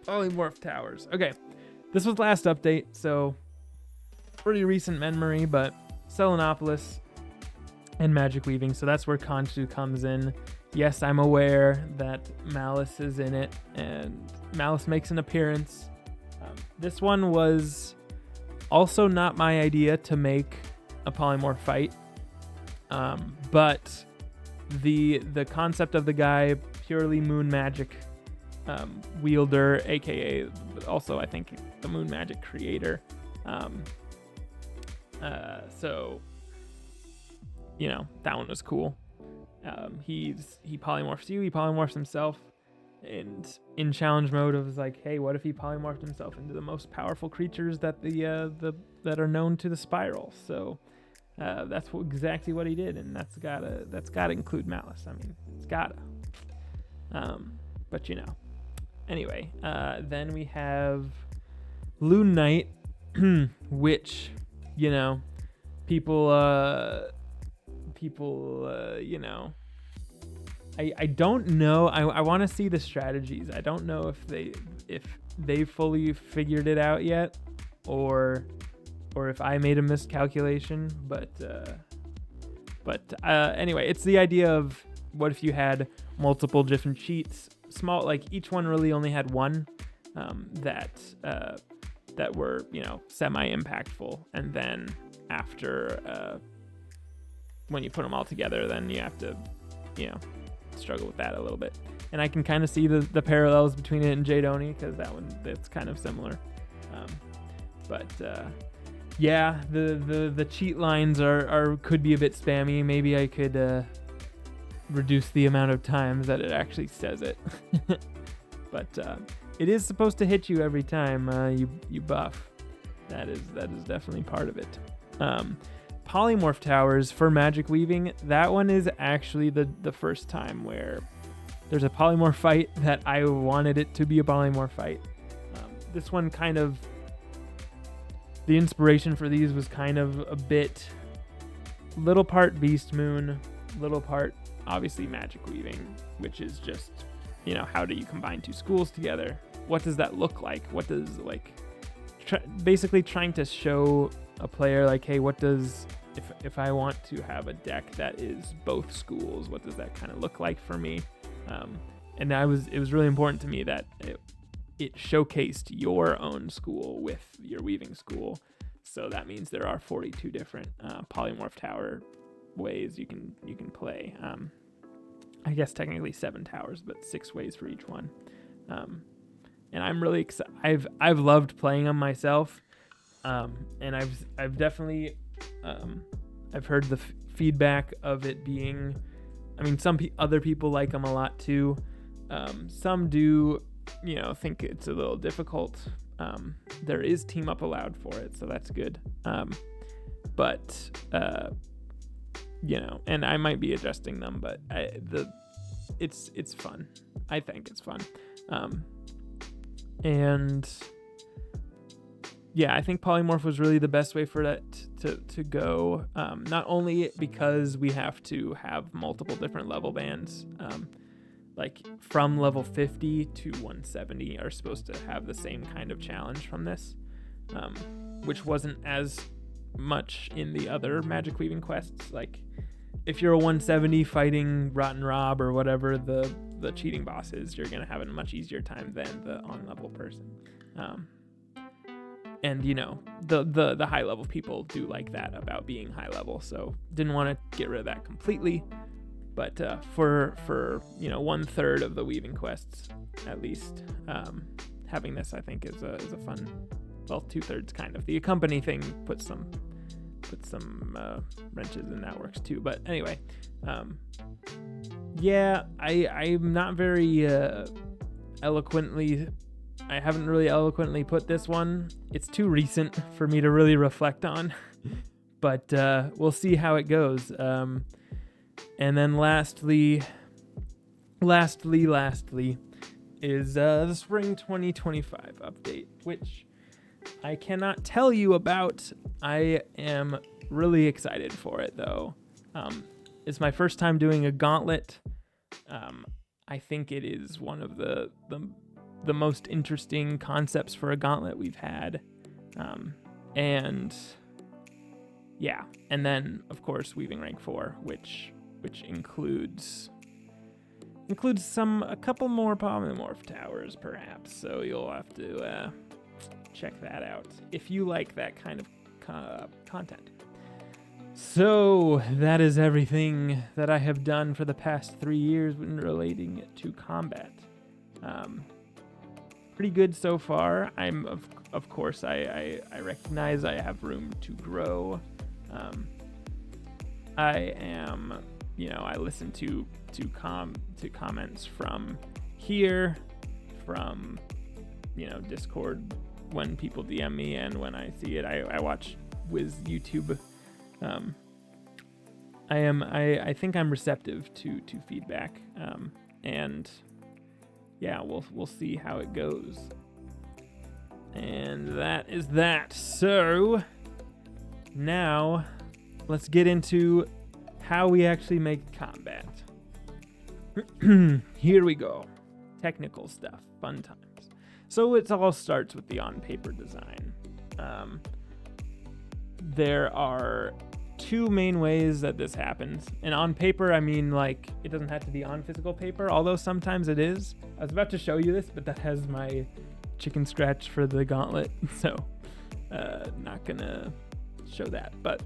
Polymorph towers. Okay. This was last update, so pretty recent memory, but Selenopolis and magic weaving. So that's where Khonshu comes in. Yes, I'm aware that Malice is in it, and Malice makes an appearance. This one was also not my idea to make a polymorph fight, but the concept of the guy, purely moon magic wielder, aka also I think the moon magic creator. So you know, that one was cool. He polymorphs you, he polymorphs himself, and in challenge mode it was like, hey, what if he polymorphed himself into the most powerful creatures that that are known to the spiral? So that's exactly what he did, and that's gotta include Malice. I mean, it's gotta. But you know, anyway, then we have Loon Knight, which, you know, people, you know, I don't know. I want to see the strategies. I don't know if they fully figured it out yet, or if I made a miscalculation. But anyway, it's the idea of what if you had multiple different cheats, small, like each one really only had one that were, you know, semi-impactful, and then after when you put them all together, then you have to, you know, struggle with that a little bit. And I can kind of see the parallels between it and Jade Oni, because that's kind of similar. Yeah, the cheat lines are could be a bit spammy. Maybe I could reduce the amount of times that it actually says it. But it is supposed to hit you every time you buff. That is definitely part of it. Polymorph towers for magic weaving, that one is actually the first time where there's a polymorph fight that I wanted it to be a polymorph fight. This one kind of, the inspiration for these was kind of a bit, little part Beast Moon, little part obviously magic weaving, which is just, you know, how do you combine two schools together? What does that look like? What does, like, basically trying to show a player like, hey, what does, if I want to have a deck that is both schools, what does that kind of look like for me? And it was really important to me that it showcased your own school with your weaving school. So that means there are 42 different polymorph tower ways you can play. I guess technically 7 towers, but 6 ways for each one. And I'm really excited. I've loved playing them myself. And I've definitely I've heard the feedback of it being, I mean, some other people like them a lot too. Some do, you know, think it's a little difficult. There is team up allowed for it, so that's good. But you know, and I might be adjusting them, but it's fun. I think it's fun. And yeah, I think polymorph was really the best way for that to go. Not only because we have to have multiple different level bands, like from level 50 to 170 are supposed to have the same kind of challenge from this, which wasn't as much in the other magic weaving quests. Like if you're a 170 fighting Rotten Rob or whatever the cheating boss is, you're gonna have a much easier time than the on level person. And you know, the high level people do like that about being high level, so didn't want to get rid of that completely. But for 1/3 of the weaving quests, at least, having this, I think, is a fun. Well, 2/3 kind of. The accompany thing puts some wrenches in that works too. But anyway, I'm not very eloquently. I haven't really eloquently put this one. It's too recent for me to really reflect on. But we'll see how it goes. And then lastly is the spring 2025 update, which I cannot tell you about. I am really excited for it, though. It's my first time doing a gauntlet. I think it is one of the most interesting concepts for a gauntlet we've had. And then of course weaving rank 4, which includes a couple more polymorph towers perhaps. So you'll have to check that out if you like that kind of content. So that is everything that I have done for the past 3 years when relating to combat. Pretty good so far. I'm of course I recognize I have room to grow. I am, I listen to comments from here, from Discord when people DM me, and when I see it, I watch YouTube. I think I'm receptive to feedback, and we'll see how it goes. And that is that. So now let's get into how we actually make combat. Here we go. Technical stuff, fun times. So it all starts with the on-paper design. There are 2 main ways that this happens. And on paper, I mean, like, it doesn't have to be on physical paper, although sometimes it is. I was about to show you this, but that has my chicken scratch for the gauntlet, so not gonna show that. But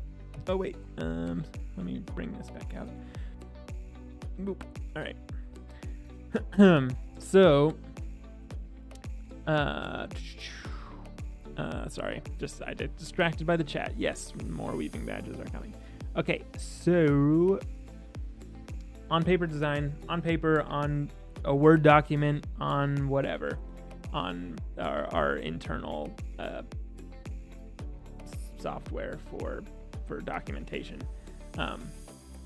oh wait, let me bring this back out. Boop. All right. So sorry, I get distracted by the chat. Yes, more weaving badges are coming. Okay, so on paper design, on paper, on a Word document, on whatever, on our internal software for documentation.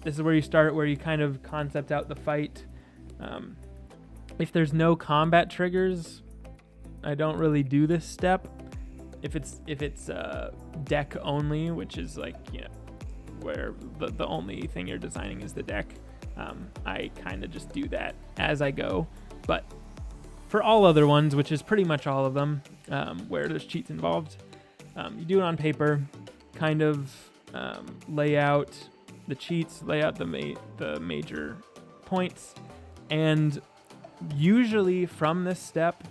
This is where you start, where you kind of concept out the fight. If there's no combat triggers, I don't really do this step. If it's deck only, which is like, where the only thing you're designing is the deck, I kind of just do that as I go. But for all other ones, which is pretty much all of them, where there's cheats involved, you do it on paper, kind of lay out the cheats, lay out the major points, and usually from this step,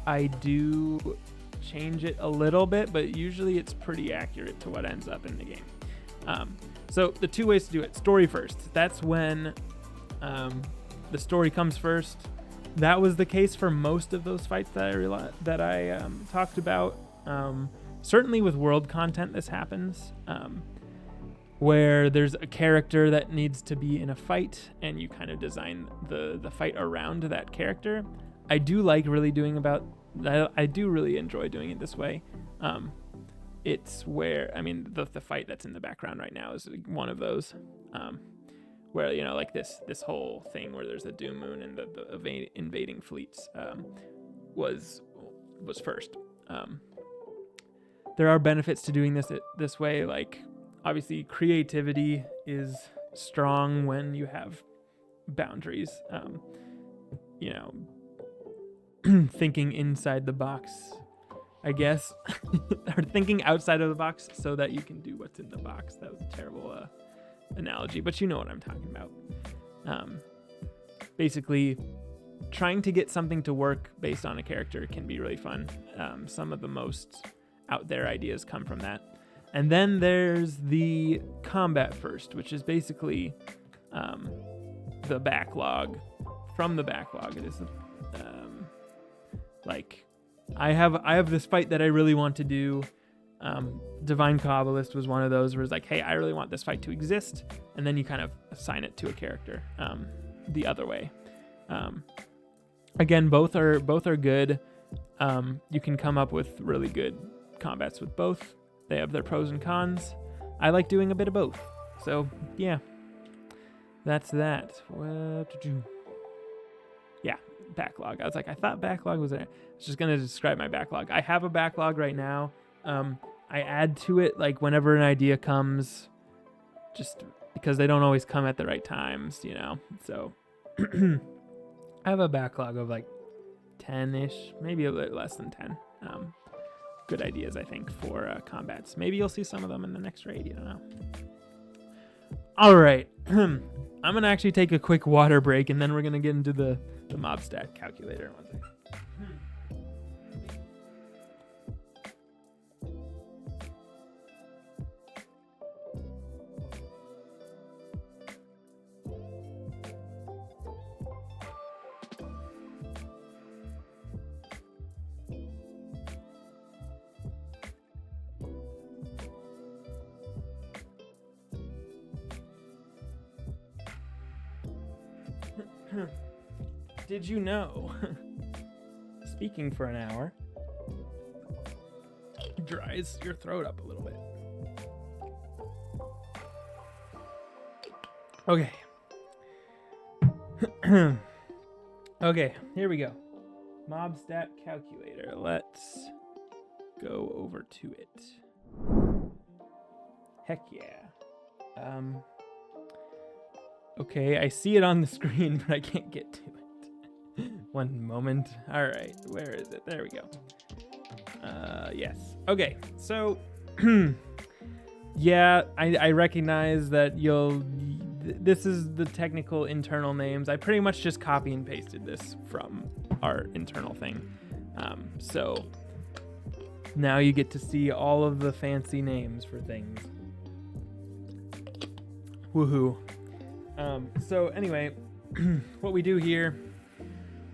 I do change it a little bit, but usually it's pretty accurate to what ends up in the game. So the 2 ways to do it: story first. That's when the story comes first. That was the case for most of those fights that I talked about. Certainly with world content, this happens, where there's a character that needs to be in a fight, and you kind of design the fight around that character. I do really enjoy doing it this way. It's where, the fight that's in the background right now is one of those, where, like this whole thing where there's the Doom Moon and the invading fleets, was first. There are benefits to doing this way. Like, obviously creativity is strong when you have boundaries, thinking inside the box, I guess, or thinking outside of the box so that you can do what's in the box. That was a terrible analogy, but you know what I'm talking about. Basically, trying to get something to work based on a character can be really fun. Some of the most out there ideas come from that. And then there's the combat first, which is basically the backlog. From the backlog, it is like I have this fight that I really want to do. Divine Kabbalist was one of those where it's like, hey, I really want this fight to exist, and then you kind of assign it to a character. The other way. Again, both are good. You can come up with really good combats with both. They have their pros and cons. I like doing a bit of both. So yeah, that's that. Yeah, backlog. I was like, I thought backlog was there. I was just gonna describe my backlog. I have a backlog right now. I add to it like whenever an idea comes, just because they don't always come at the right times, you know. So I have a backlog of like 10-ish, maybe a little less than 10. Good ideas, I think, for combats. Maybe you'll see some of them in the next raid. You don't know. All right, I'm gonna actually take a quick water break, and then we're gonna get into the mob stat calculator. One second. Did you know? Speaking for an hour dries your throat up a little bit. Okay. Okay, here we go. Mob stat calculator. Let's go over to it. Heck yeah. Okay, I see it on the screen, but I can't get to it. One moment. All right, where is it? There we go. Yes. Okay, so yeah, I recognize that this is the technical internal names. I pretty much just copy and pasted this from our internal thing. So now you get to see all of the fancy names for things. Woohoo. So anyway, what we do here,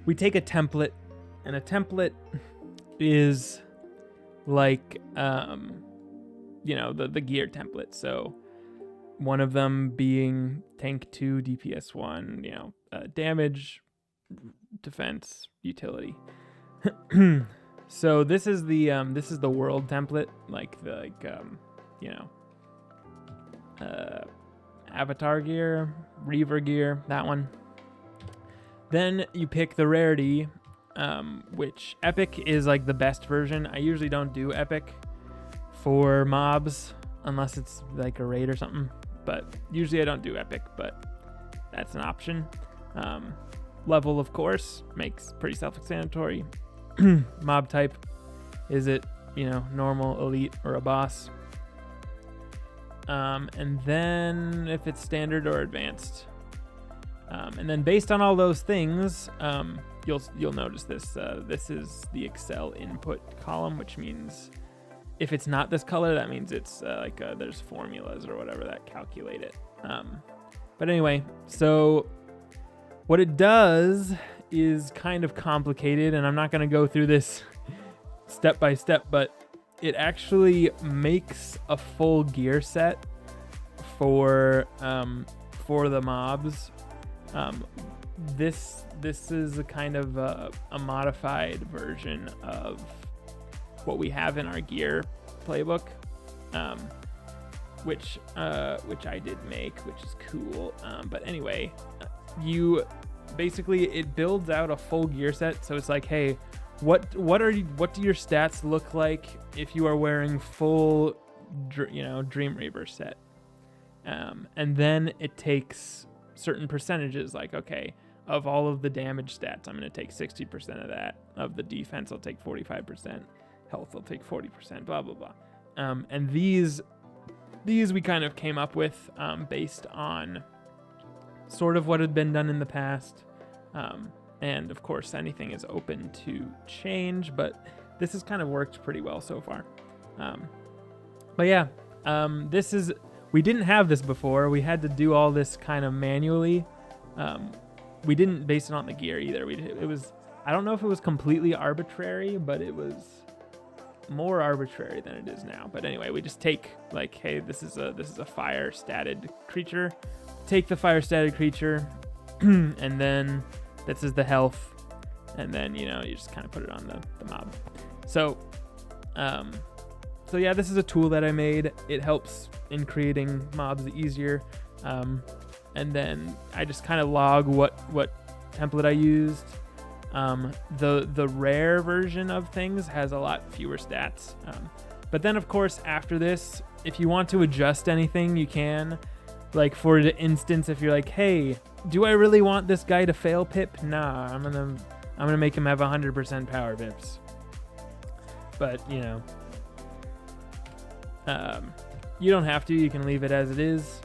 we take a template, and a template is like, you know, the gear template. So one of them being tank 2, DPS 1, you know, damage, defense, utility. So this is the world template, you know, avatar gear, reaver gear, that one. Then you pick the rarity, which epic is like the best version. I usually don't do epic for mobs unless it's like a raid or something, but usually I don't do epic, but that's an option. Level, of course, makes pretty self-explanatory. Mob type, is it, you know, normal, elite, or a boss? And then if it's standard or advanced. And then based on all those things, you'll notice this. This is the Excel input column, which means if it's not this color, that means it's there's formulas or whatever that calculate it. But anyway, so what it does is kind of complicated, and I'm not going to go through this step by step, but it actually makes a full gear set for the mobs. This is a kind of a modified version of what we have in our gear playbook, which I did make, which is cool. But anyway, it builds out a full gear set. So it's like, hey, what do your stats look like if you are wearing full, Dream Reaver set? And then it takes certain percentages, like, okay, of all of the damage stats, I'm going to take 60% of that. Of the defense, I'll take 45%. Health, I'll take 40%, blah, blah, blah. And these we kind of came up with based on sort of what had been done in the past. And of course, anything is open to change, but this has kind of worked pretty well so far. But yeah, We didn't have this before. We had to do all this kind of manually. We didn't base it on the gear either. I don't know if it was completely arbitrary, but it was more arbitrary than it is now. But anyway, we just take like, hey, this is a fire statted creature. Take the fire statted creature, and then this is the health, and then you just kind of put it on the mob. So yeah, this is a tool that I made. It helps in creating mobs easier. And then I just kind of log what template I used. The rare version of things has a lot fewer stats. But then of course after this, if you want to adjust anything, you can. Like for instance, if you're like, hey, do I really want this guy to fail pip? Nah, I'm gonna make him have 100% power pips. But you don't have to. You can leave it as it is.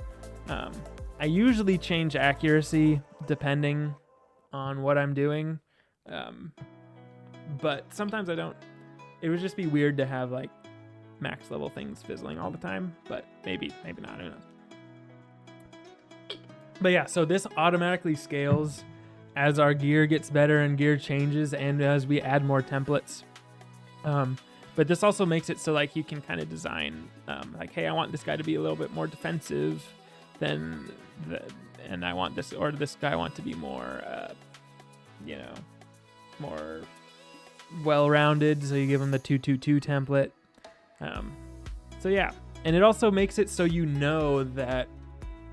I usually change accuracy depending on what I'm doing, but sometimes I don't. It would just be weird to have like max level things fizzling all the time, but maybe not. Who knows? But yeah, so this automatically scales as our gear gets better and gear changes, and as we add more templates. But this also makes it so like you can kind of design like, hey, I want this guy to be a little bit more defensive than and I want this, or this guy I want to be more more well-rounded, so you give him the 2-2-2 template. So yeah, and it also makes it so that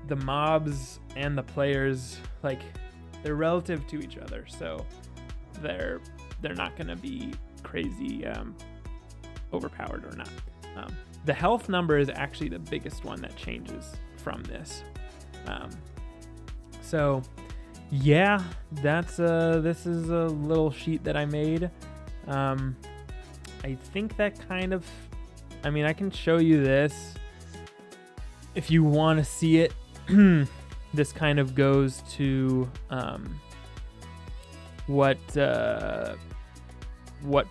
the mobs and the players, like, they're relative to each other, so they're not gonna be crazy overpowered or not. The health number is actually the biggest one that changes from this. So yeah, that's this is a little sheet that I made. I think that kind of, I mean, I can show you this if you want to see it. This kind of goes to what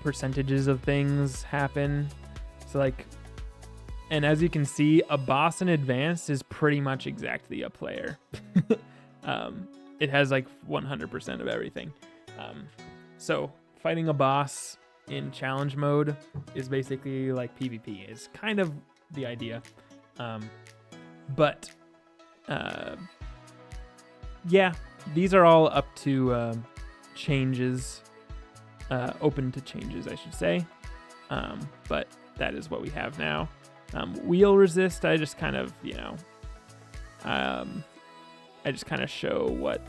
percentages of things happen. So like, and as you can see, a boss in advanced is pretty much exactly a player. It has like 100% of everything. So fighting a boss in challenge mode is basically like PvP. It's kind of the idea. But yeah, these are all up to changes, open to changes, I should say. But that is what we have now. Wheel resist, I just kind of, I just kind of show what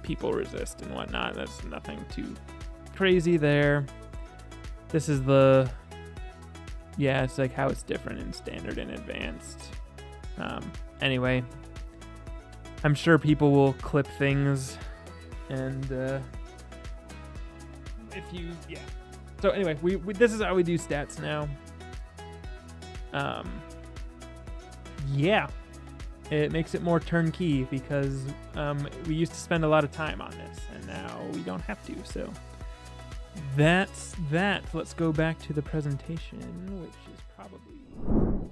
people resist and whatnot. There's nothing too crazy there. This is it's like how it's different in standard and advanced. Anyway, I'm sure people will clip things, and So anyway, we this is how we do stats now. It makes it more turnkey because we used to spend a lot of time on this, and now we don't have to. So that's that. Let's go back to the presentation, which is probably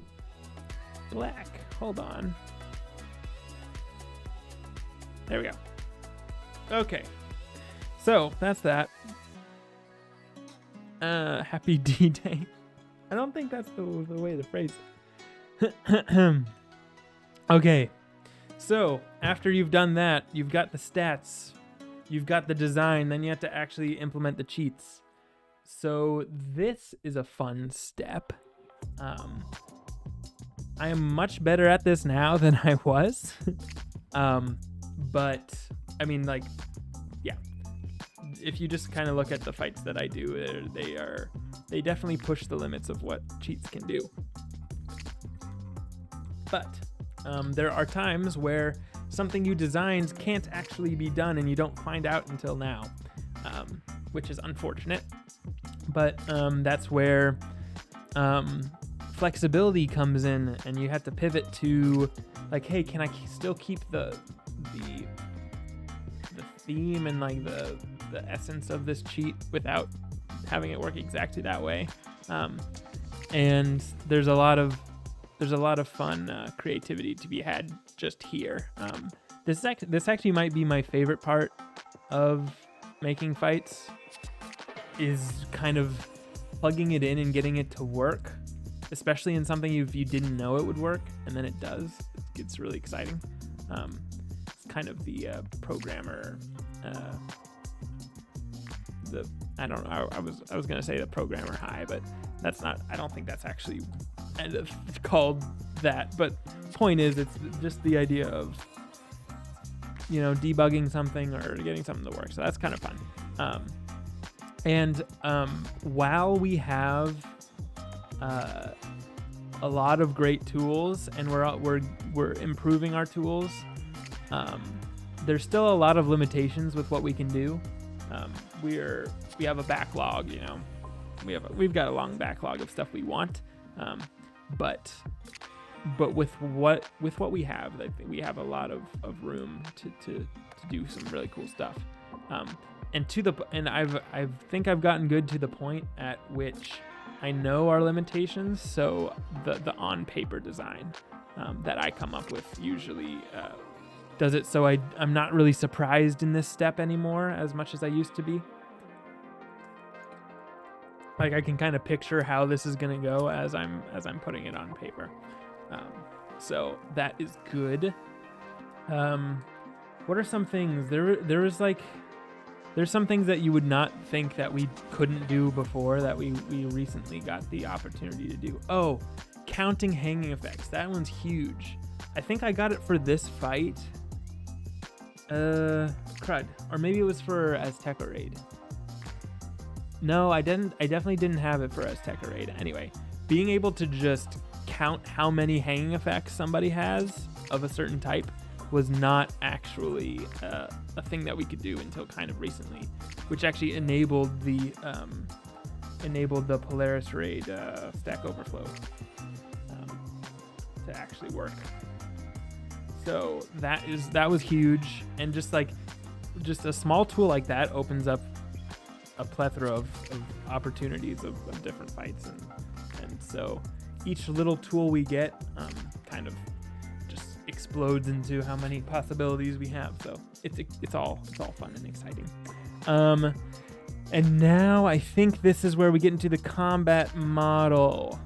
black. Hold on. There we go. Okay. So that's that. Happy D-Day. I don't think that's the way to phrase it. Okay. So after you've done that, you've got the stats, you've got the design, then you have to actually implement the cheats. So this is a fun step. I am much better at this now than I was. But I mean, like, yeah, if you just kind of look at the fights that I do, they definitely push the limits of what cheats can do. But there are times where something you designed can't actually be done, and you don't find out until now, which is unfortunate. But that's where flexibility comes in, and you have to pivot to, like, hey, can I still keep the theme and like the essence of this cheat without having it work exactly that way? And there's a lot of there's a lot of fun creativity to be had just here. This actually might be my favorite part of making fights, is kind of plugging it in and getting it to work, especially in something you didn't know it would work and then it does. It's really exciting. It's kind of the programmer. I don't know. I was gonna say the programmer high, but that's not. I don't think that's actually called that. But point is, it's just the idea of debugging something or getting something to work. So that's kind of fun. And while we have a lot of great tools, and we're improving our tools, there's still a lot of limitations with what we can do. We have a backlog, we've got a long backlog of stuff we want, but with what we have, I think we have a lot of room to do some really cool stuff. And I think I've gotten good to the point at which I know our limitations. So the on paper design that I come up with usually does it so I'm not really surprised in this step anymore as much as I used to be. Like, I can kind of picture how this is gonna go as I'm putting it on paper. So that is good. What are some things? There's some things that you would not think that we couldn't do before that we recently got the opportunity to do. Oh, counting hanging effects. That one's huge. I think I got it for this fight. Crud. Or maybe it was for Azteca Raid. No, I didn't. I definitely didn't have it for Azteca Raid. Anyway, being able to just count how many hanging effects somebody has of a certain type was not actually a thing that we could do until kind of recently, which actually enabled the Polaris Raid Stack Overflow to actually work. So that was huge, and just a small tool like that opens up a plethora of opportunities of different fights, and so each little tool we get kind of just explodes into how many possibilities we have. So it's all fun and exciting. And now I think this is where we get into the combat model.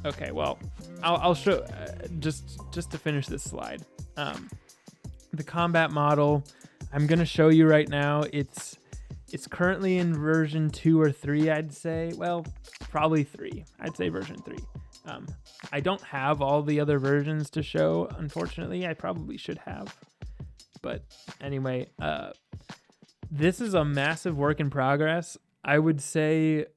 Okay, well, I'll show just to finish this slide. The combat model I'm gonna show you right now. It's currently in version 2 or 3, I'd say. Well, probably 3. I'd say version 3. I don't have all the other versions to show, unfortunately. I probably should have. But anyway, this is a massive work in progress. I would say,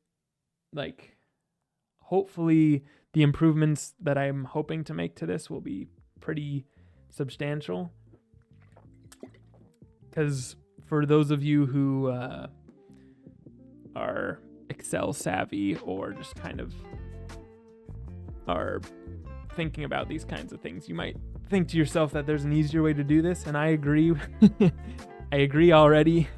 hopefully the improvements that I'm hoping to make to this will be pretty substantial. Because for those of you who are Excel savvy or just kind of are thinking about these kinds of things, you might think to yourself that there's an easier way to do this, and I agree. I agree already.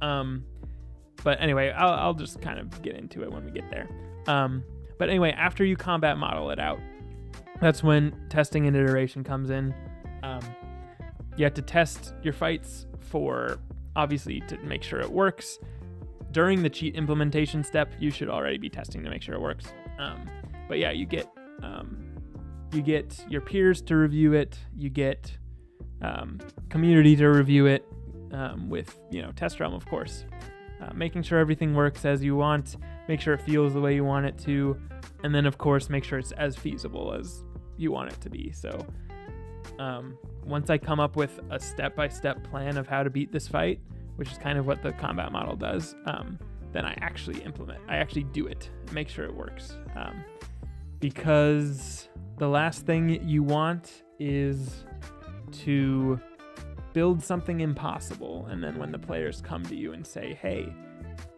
But anyway, I'll just kind of get into it when we get there. But anyway, after you combat model it out, that's when testing and iteration comes in. You have to test your fights for, obviously, to make sure it works. During the cheat implementation step, you should already be testing to make sure it works. But yeah, you get your peers to review it. You get community to review it with test realm, of course. Making sure everything works as you want. Make sure it feels the way you want it to, and then of course make sure it's as feasible as you want it to be. So once I come up with a step-by-step plan of how to beat this fight, which is kind of what the combat model does, then I actually do it, make sure it works. Because the last thing you want is to build something impossible, and then when the players come to you and say, hey,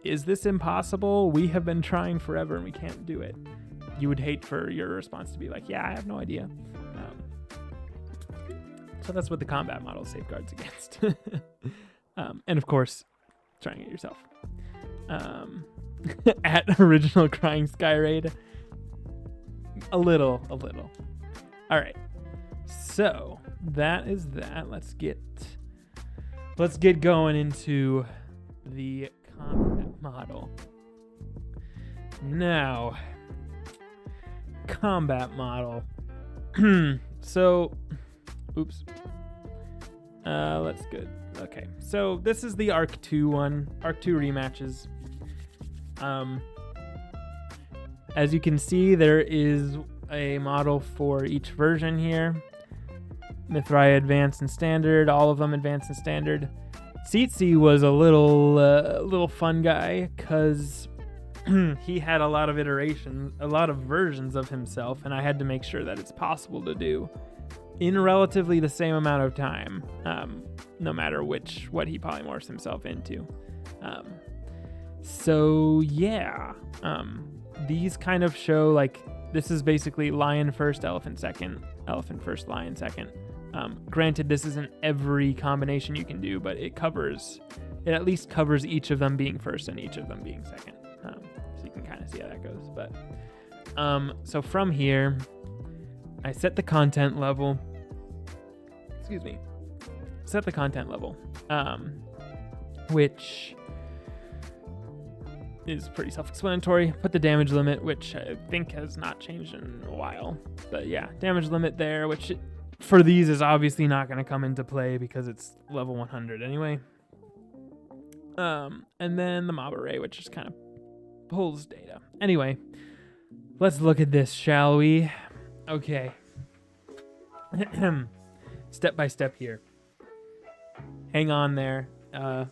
is this impossible? We have been trying forever and we can't do it. You would hate for your response to be like, yeah, I have no idea. So that's what the combat model safeguards against. And of course, trying it yourself. At original Crying Sky Raid. A little. All right. So that is that. Let's get going into the combat model. Now, combat model. So, oops. Let's go. Okay. So this is the Arc 2 one. Arc 2 rematches. As you can see, there is a model for each version here. Mithraea Advanced and Standard, all of them Advanced and Standard. Tsetse was a little fun guy because he had a lot of iterations, a lot of versions of himself, and I had to make sure that it's possible to do in relatively the same amount of time, no matter what he polymorphs himself into. So yeah, these kind of show, like, this is basically lion first, elephant second, elephant first, lion second. Granted, this isn't every combination you can do, but it at least covers each of them being first and each of them being second. So you can kind of see how that goes. But so from here, I set the content level. Set the content level, which is pretty self-explanatory. Put the damage limit, which I think has not changed in a while. But yeah, damage limit there, which for these is obviously not going to come into play because it's level 100 anyway. And then the mob array, which just kind of pulls data. Anyway, let's look at this, shall we? Okay. Step by step here. Hang on there. I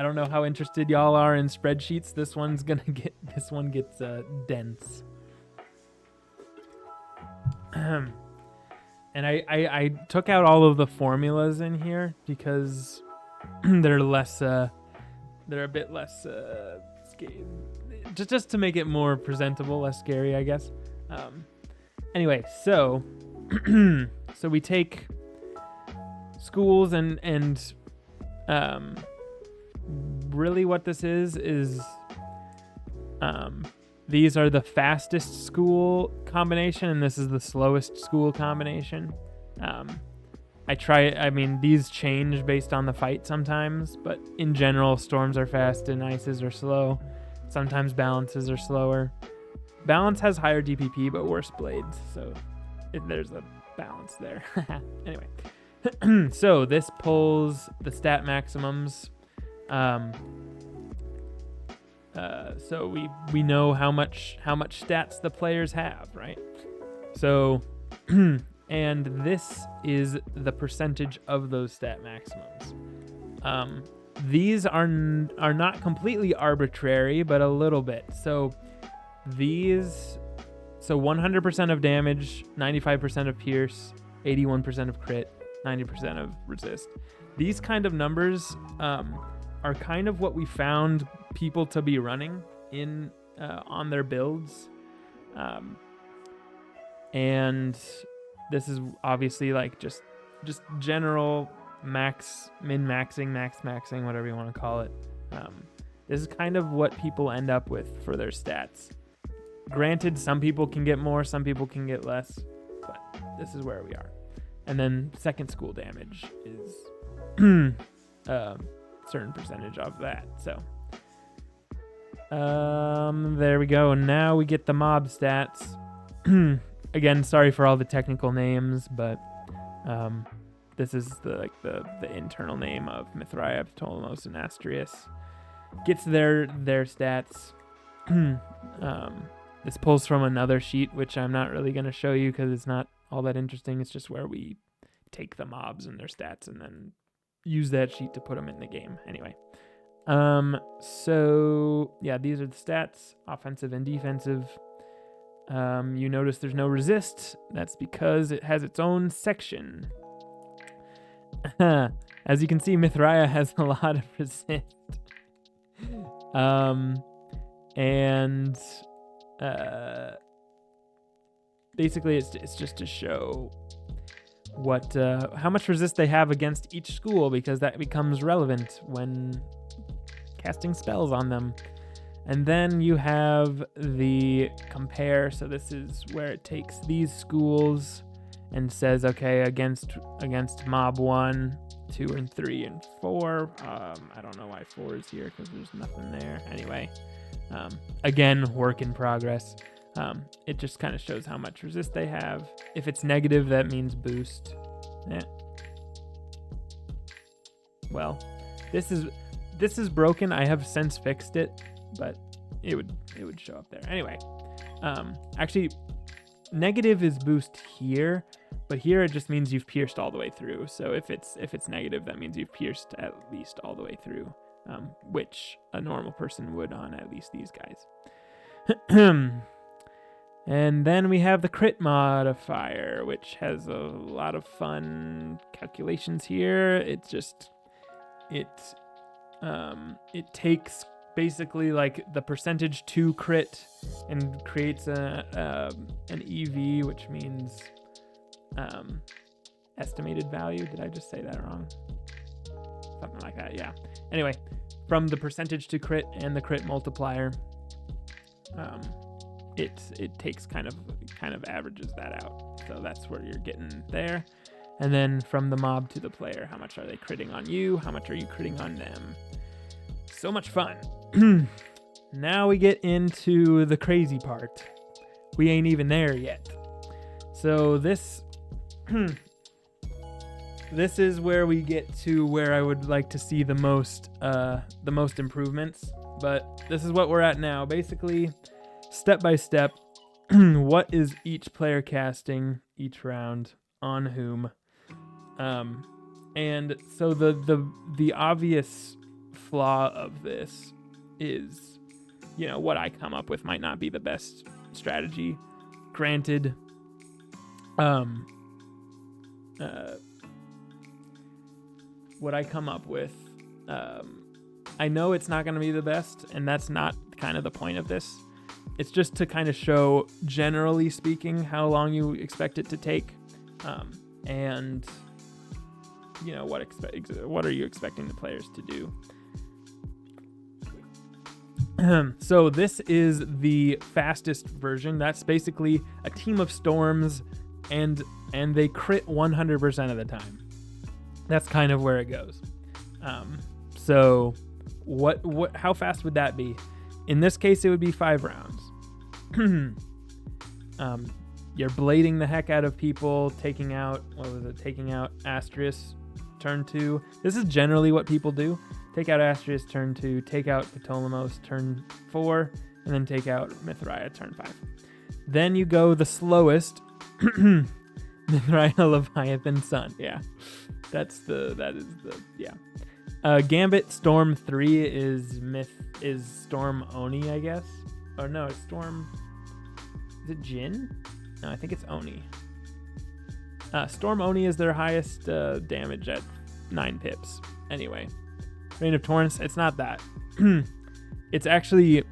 don't know how interested y'all are in spreadsheets. This one gets dense. And I took out all of the formulas in here because they're a bit less scary, just to make it more presentable, less scary, I guess. Anyway, so so we take schools and really what this is these are the fastest school combination, and this is the slowest school combination. These change based on the fight sometimes, but in general, storms are fast and ices are slow. Sometimes balances are slower. Balance has higher DPP, but worse blades, so there's a balance there. Anyway, so this pulls the stat maximums. So we know how much stats the players have, right? So, and this is the percentage of those stat maximums. These are not completely arbitrary, but a little bit. So 100% of damage, 95% of pierce, 81% of crit, 90% of resist. These kind of numbers are kind of what we found people to be running in on their builds, and this is obviously like just general min-maxing, whatever you want to call it. This is kind of what people end up with for their stats. Granted, some people can get more, some people can get less, but this is where we are. And then second school damage is certain percentage of that. So there we go. Now we get the mob stats. Again, sorry for all the technical names, but this is the internal name of Mithraea, Ptolemos, and Astrius. Gets their stats. This pulls from another sheet, which I'm not really going to show you because it's not all that interesting. It's just where we take the mobs and their stats and then use that sheet to put them in the game. Anyway, so yeah, these are the stats, offensive and defensive. You notice there's no resist. That's because it has its own section. As you can see, Mithraea has a lot of resist. And basically it's just to show what how much resist they have against each school, because that becomes relevant when casting spells on them. And then you have the compare. So this is where it takes these schools and says, okay, against mob 1, 2, and 3, and 4. I don't know why 4 is here because there's nothing there. Anyway, again, work in progress. It just kind of shows how much resist they have. If it's negative, that means boost. Yeah. Well, this is broken. I have since fixed it, but it would show up there. Anyway, actually, negative is boost here, but here it just means you've pierced all the way through. So if it's negative, that means you've pierced at least all the way through, which a normal person would on at least these guys. And then we have the crit modifier, which has a lot of fun calculations here. It takes basically like the percentage to crit and creates an EV, which means estimated value. Did I just say that wrong? Something like that, yeah. Anyway, from the percentage to crit and the crit multiplier, it takes kind of averages that out. So that's where you're getting there. And then from the mob to the player, how much are they critting on you? How much are you critting on them? So much fun. Now we get into the crazy part. We ain't even there yet. So this is where we get to where I would like to see the most improvements. But this is what we're at now. Basically, step by step, what is each player casting each round on whom? And so the obvious flaw of this is, what I come up with might not be the best strategy. Granted, what I come up with, I know it's not going to be the best, and that's not kind of the point of this. It's just to kind of show, generally speaking, how long you expect it to take, and what are you expecting the players to do. So this is the fastest version. That's basically a team of storms, and they crit 100% of the time. That's kind of where it goes. So how fast would that be? In this case, it would be 5 rounds. You're blading the heck out of people, taking out Asterisk turn 2. This is generally what people do. Take out Asterisk turn 2, take out Ptolemos turn 4, and then take out Mithraea turn 5. Then you go the slowest, Mithraea Leviathan Sun. Yeah. Gambit Storm 3 is Storm Oni, I guess. Or no, it's Storm. Is it Jin? No, I think it's Oni. Storm Oni is their highest damage at 9 pips. Anyway, Rain of Torrents, it's not that. It's actually,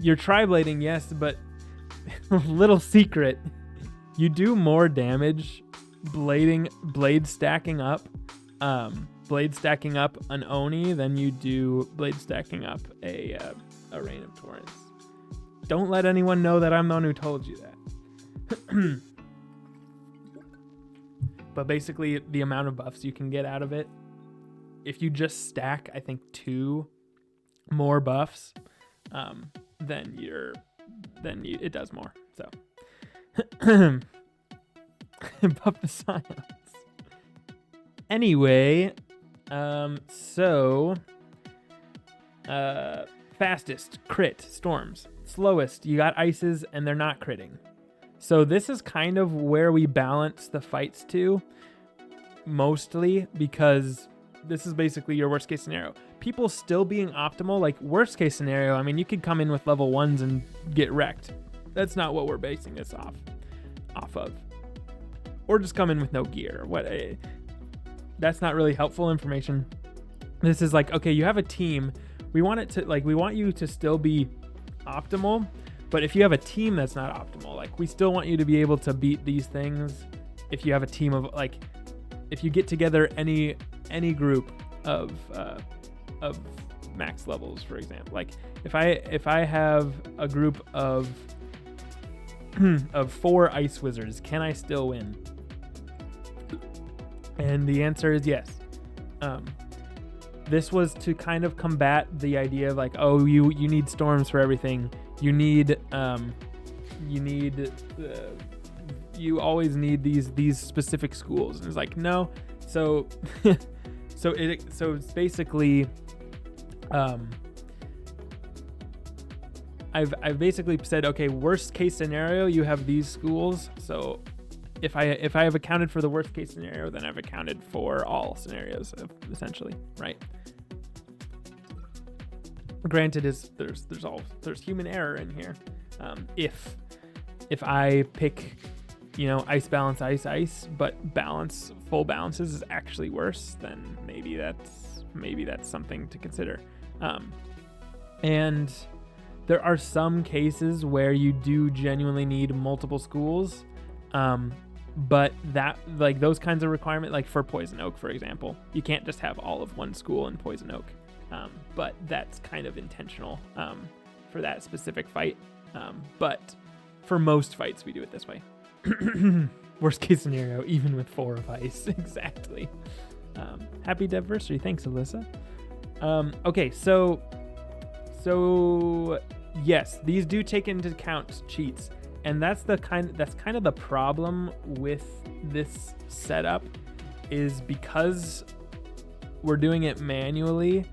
you're tri-blading, yes, but little secret, you do more damage blade stacking up an Oni than you do blade stacking up a Rain of Torrents. Don't let anyone know that I'm the one who told you that. But basically, the amount of buffs you can get out of it, if you just stack, I think 2 more buffs, then it does more. So, buff the science. Anyway, fastest crit storms, slowest you got ices, and they're not critting. So this is kind of where we balance the fights to, mostly, because this is basically your worst case scenario. People still being optimal, like worst case scenario, I mean, you could come in with level 1s and get wrecked. That's not what we're basing this off of. Or just come in with no gear. That's not really helpful information. This is like, okay, you have a team. We want you to still be optimal, but if you have a team that's not optimal, like we still want you to be able to beat these things. If you have a team of if you get together any group of max levels, for example. Like if I have a group of of 4 ice wizards, can I still win? And the answer is yes. This was to kind of combat the idea of like, oh, you need storms for everything. You always need these specific schools. And it's like, no. So so it's basically I've basically said, okay, worst case scenario, you have these schools. So if I have accounted for the worst case scenario, then I've accounted for all scenarios, essentially, right? Granted, there's human error in here. If I pick, ice balance, ice, but full balances is actually worse, then maybe that's something to consider. And there are some cases where you do genuinely need multiple schools. But that, like, those kinds of requirement, like for Poison Oak, for example, you can't just have all of one school in Poison Oak. But that's kind of intentional for that specific fight. But for most fights, we do it this way. Worst case scenario, even with 4 of ice. Exactly. Happy Devaversary. Thanks, Alyssa. Okay, so yes, these do take into account cheats. And that's kind of the problem with this setup, is because we're doing it manually.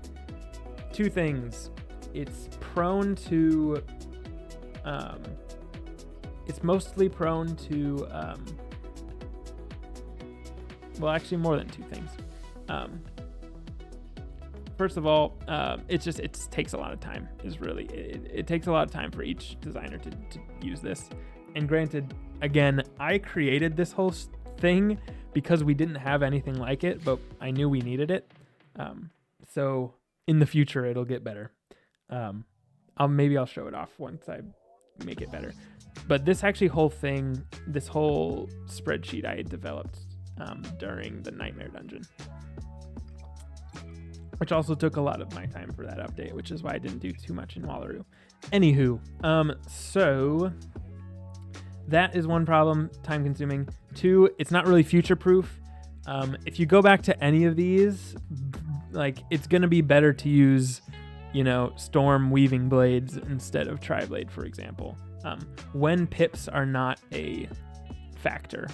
2 things. It's mostly prone to well, actually more than 2 things. First of all, it takes a lot of time. It takes a lot of time for each designer to use this. And granted, again, I created this whole thing because we didn't have anything like it, but I knew we needed it. So in the future, it'll get better. I'll show it off once I make it better. But this whole spreadsheet I developed during the Nightmare Dungeon, which also took a lot of my time for that update, which is why I didn't do too much in Wallaroo. Anywho, so that is one problem, time consuming. 2, it's not really future proof. If you go back to any of these, like, it's going to be better to use, Storm Weaving Blades instead of Tri-Blade, for example. When pips are not a factor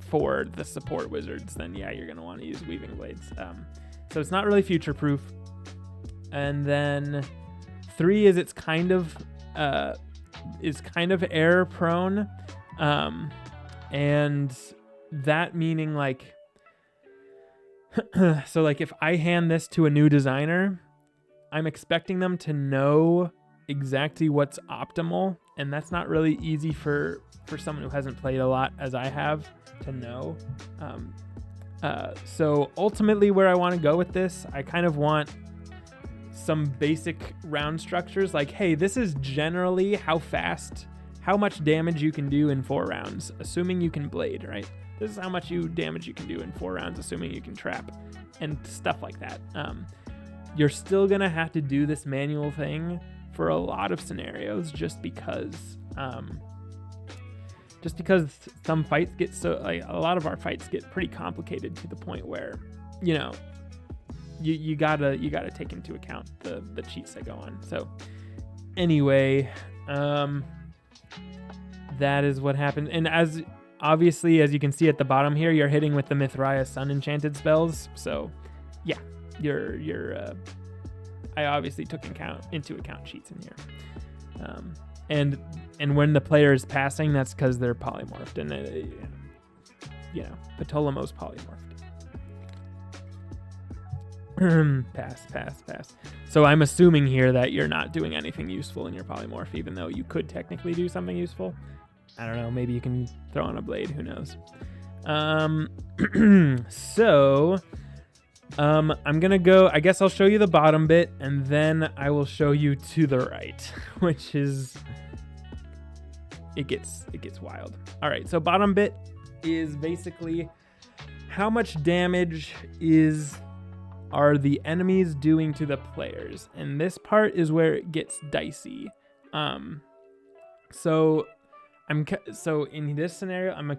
for the support wizards, then yeah, you're going to want to use Weaving Blades. So it's not really future proof. And then 3 is it's kind of error prone. And that meaning, like, so like if I hand this to a new designer, I'm expecting them to know exactly what's optimal, and that's not really easy for someone who hasn't played a lot as I have to know. So ultimately where I want to go with this, I kind of want some basic round structures, like, hey, this is generally how much damage you can do in 4 rounds, assuming you can blade, right? This is how much damage you can do in 4 rounds, assuming you can trap, and stuff like that. You're still gonna have to do this manual thing for a lot of scenarios, just because some fights get a lot of our fights get pretty complicated to the point where, you gotta take into account the cheats that go on. So anyway, that is what happened. And as you can see at the bottom here, you're hitting with the Mithraya Sun enchanted spells. So yeah, I obviously took into account cheats in here. And when the player is passing, that's because they're polymorphed, and Ptolemos polymorphed. Pass. So I'm assuming here that you're not doing anything useful in your polymorph, even though you could technically do something useful. I don't know. Maybe you can throw on a blade. Who knows? So I'm gonna go. I guess I'll show you the bottom bit, and then I will show you to the right, which is it gets wild. All right. So bottom bit is basically how much damage is are the enemies doing to the players? And this part is where it gets dicey. So in this scenario, I'm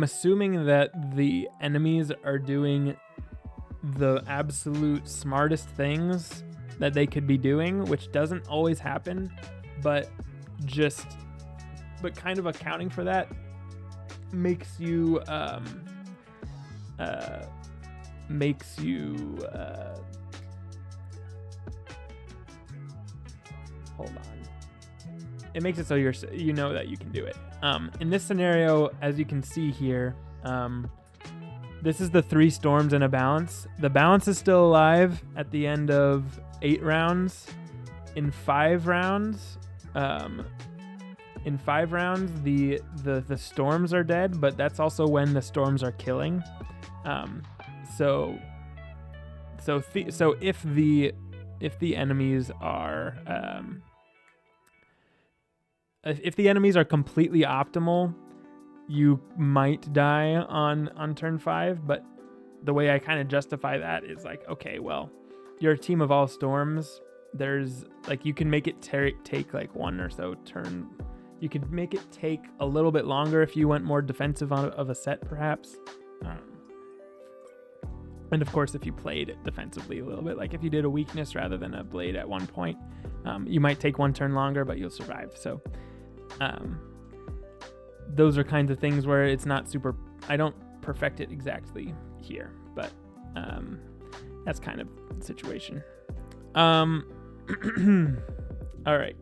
assuming that the enemies are doing the absolute smartest things that they could be doing, which doesn't always happen, but kind of accounting for that makes you hold on. It makes it so you know that you can do it. In this scenario, as you can see here, this is the 3 storms and a balance. The balance is still alive at the end of 8 rounds. In 5 rounds, the storms are dead, but that's also when the storms are killing. So if the enemies are if the enemies are completely optimal, you might die on turn 5, but the way I kind of justify that is like, okay, well, you're a team of all storms. There's like, you can make it take like 1 or so turn. You could make it take a little bit longer if you went more defensive of a set, perhaps. And of course, if you played it defensively a little bit, like if you did a weakness rather than a blade at one point, you might take 1 turn longer, but you'll survive. So those are kinds of things where it's not super, I don't perfect it exactly here, but that's kind of the situation. All right.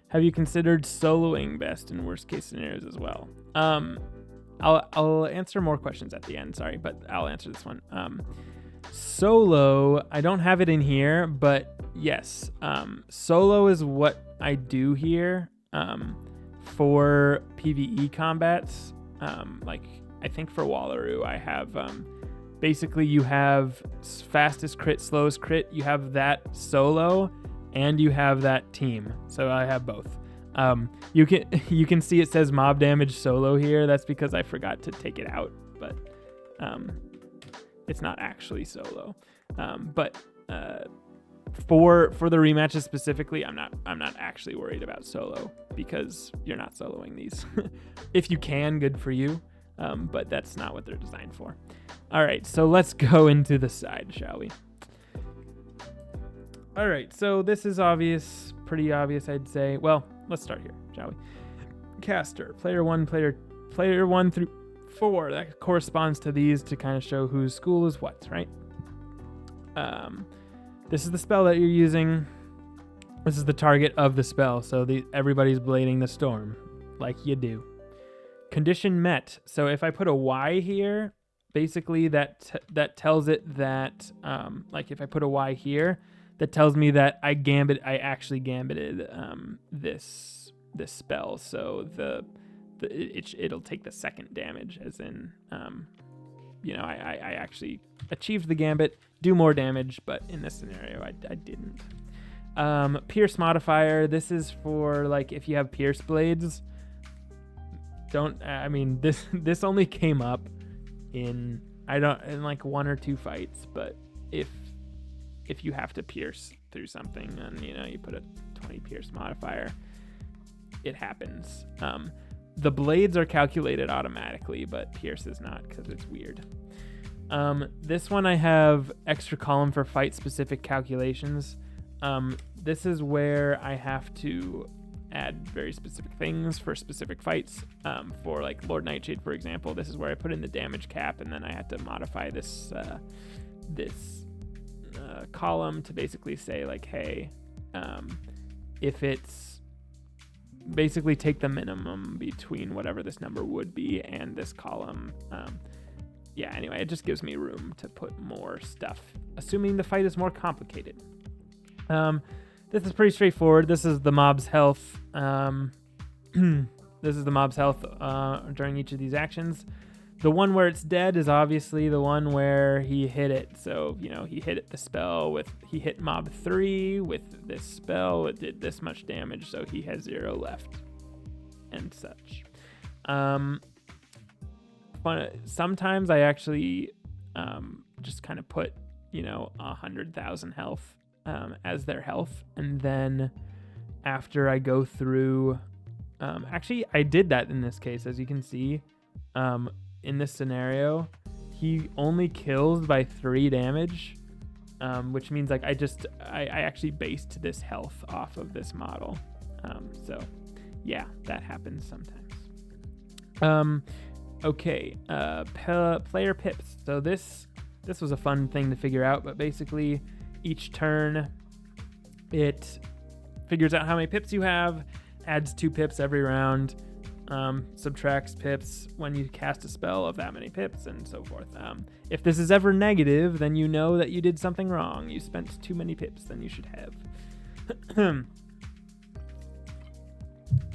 Have you considered soloing best and worst case scenarios as well? I'll answer more questions at the end, sorry, but I'll answer this one. Solo, I don't have it in here, but yes, solo is what I do here for PvE combats. Like I think for Wallaroo, I have basically you have fastest crit, slowest crit, you have that solo, and you have that team. So I have both. You can see it says mob damage solo here. That's because I forgot to take it out, but it's not actually solo. But for the rematches specifically, I'm not actually worried about solo because you're not soloing these. If you can, good for you. But that's not what they're designed for. All right, so let's go into the side, shall we? All right, so this is obvious, pretty obvious, I'd say. Well, let's start here, shall we? Caster, player 1 through 4. That corresponds to these to kind of show whose school is what, right? This is the spell that you're using. This is the target of the spell, so everybody's blading the storm, like you do. Condition met. So if I put a Y here, basically that tells it that, like if I put a Y here, that tells me that I actually gambited this spell. So it'll take the second damage, as in, I actually achieved the gambit, do more damage, but in this scenario, I didn't. Pierce modifier. This is for like if you have pierce blades. This only came up in like 1 or 2 fights, but if you have to pierce through something and you put a 20 pierce modifier, it happens. The blades are calculated automatically, but pierce is not because it's weird. This one I have extra column for fight specific calculations. This is where I have to add very specific things for specific fights. For like Lord Nightshade, for example, this is where I put in the damage cap, and then I had to modify this column to basically say like, hey, if it's basically take the minimum between whatever this number would be and this column. Anyway, it just gives me room to put more stuff, assuming the fight is more complicated. This is pretty straightforward. This is the mob's health. This is the mob's health during each of these actions. The one where it's dead is obviously the one where he hit it. So, he hit it the spell he hit mob 3 with this spell. It did this much damage, so he has 0 left and such. sometimes I actually just kind of put 100,000 health as their health, and then after I go through, actually I did that in this case, as you can see, in this scenario, he only kills by 3 damage, which means like I actually based this health off of this model. So yeah, that happens sometimes. Okay, player pips. So this was a fun thing to figure out, but basically each turn it figures out how many pips you have, adds 2 pips every round, subtracts pips when you cast a spell of that many pips, and so forth. If this is ever negative, then you know that you did something wrong. You spent too many pips than you should have.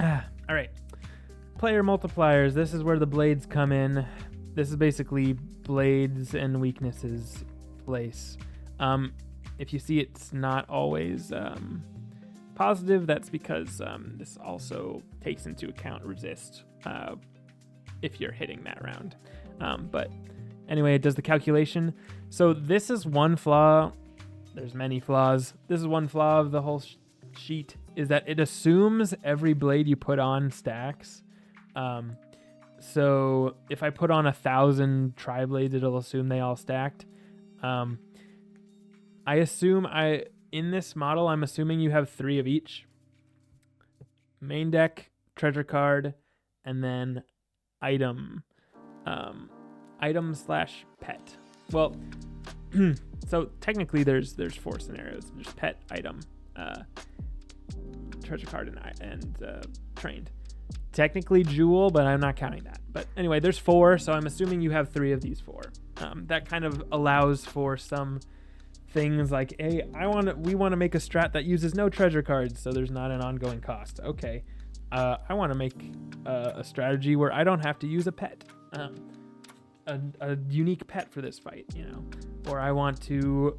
All right. Player multipliers. This is where the blades come in. This is basically blades and weaknesses place. If you see it's not always positive, that's because this also takes into account resist if you're hitting that round. But anyway, it does the calculation. So this is one flaw. There's many flaws. This is one flaw of the whole sheet, is that it assumes every blade you put on stacks. So if I put on 1,000 tri-blades, it'll assume they all stacked. In this model, I'm assuming you have 3 of each. Main deck, treasure card, and then item / pet. Well, so technically there's 4 scenarios. There's pet, item, treasure card, and trained. Technically jewel, but I'm not counting that. But anyway, there's 4, so I'm assuming you have 3 of these 4. That kind of allows for some things like, hey, we want to make a strat that uses no treasure cards, so there's not an ongoing cost. Okay, I want to make a strategy where I don't have to use a pet, a unique pet for this fight, or I want to